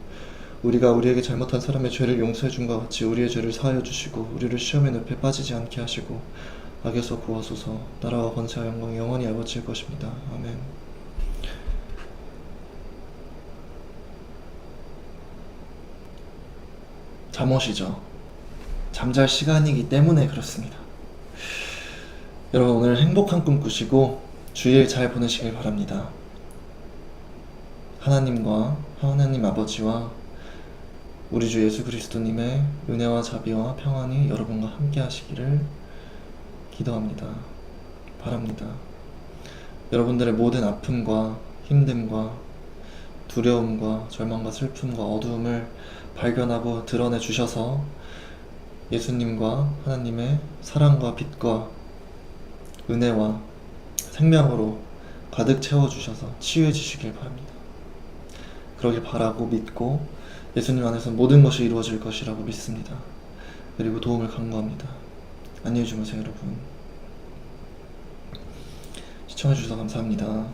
우리가 우리에게 잘못한 사람의 죄를 용서해 준 것 같이 우리의 죄를 사하여 주시고 우리를 시험의 늪에 빠지지 않게 하시고 악에서 구하소서. 나라와 권세와 영광이 영원히 아버지의 것입니다. 아멘. 잠옷이죠. 잠잘 시간이기 때문에 그렇습니다. 여러분 오늘 행복한 꿈 꾸시고 주일 잘 보내시길 바랍니다. 하나님 아버지와 우리 주 예수 그리스도님의 은혜와 자비와 평안이 여러분과 함께 하시기를 기도합니다. 바랍니다. 여러분들의 모든 아픔과 힘듦과 두려움과 절망과 슬픔과 어두움을 발견하고 드러내 주셔서 예수님과 하나님의 사랑과 빛과 은혜와 생명으로 가득 채워주셔서 치유해 주시길 바랍니다. 그러길 바라고 믿고 예수님 안에서 모든 것이 이루어질 것이라고 믿습니다. 그리고 도움을 간구합니다. 안녕히 주무세요 여러분. 시청해주셔서 감사합니다.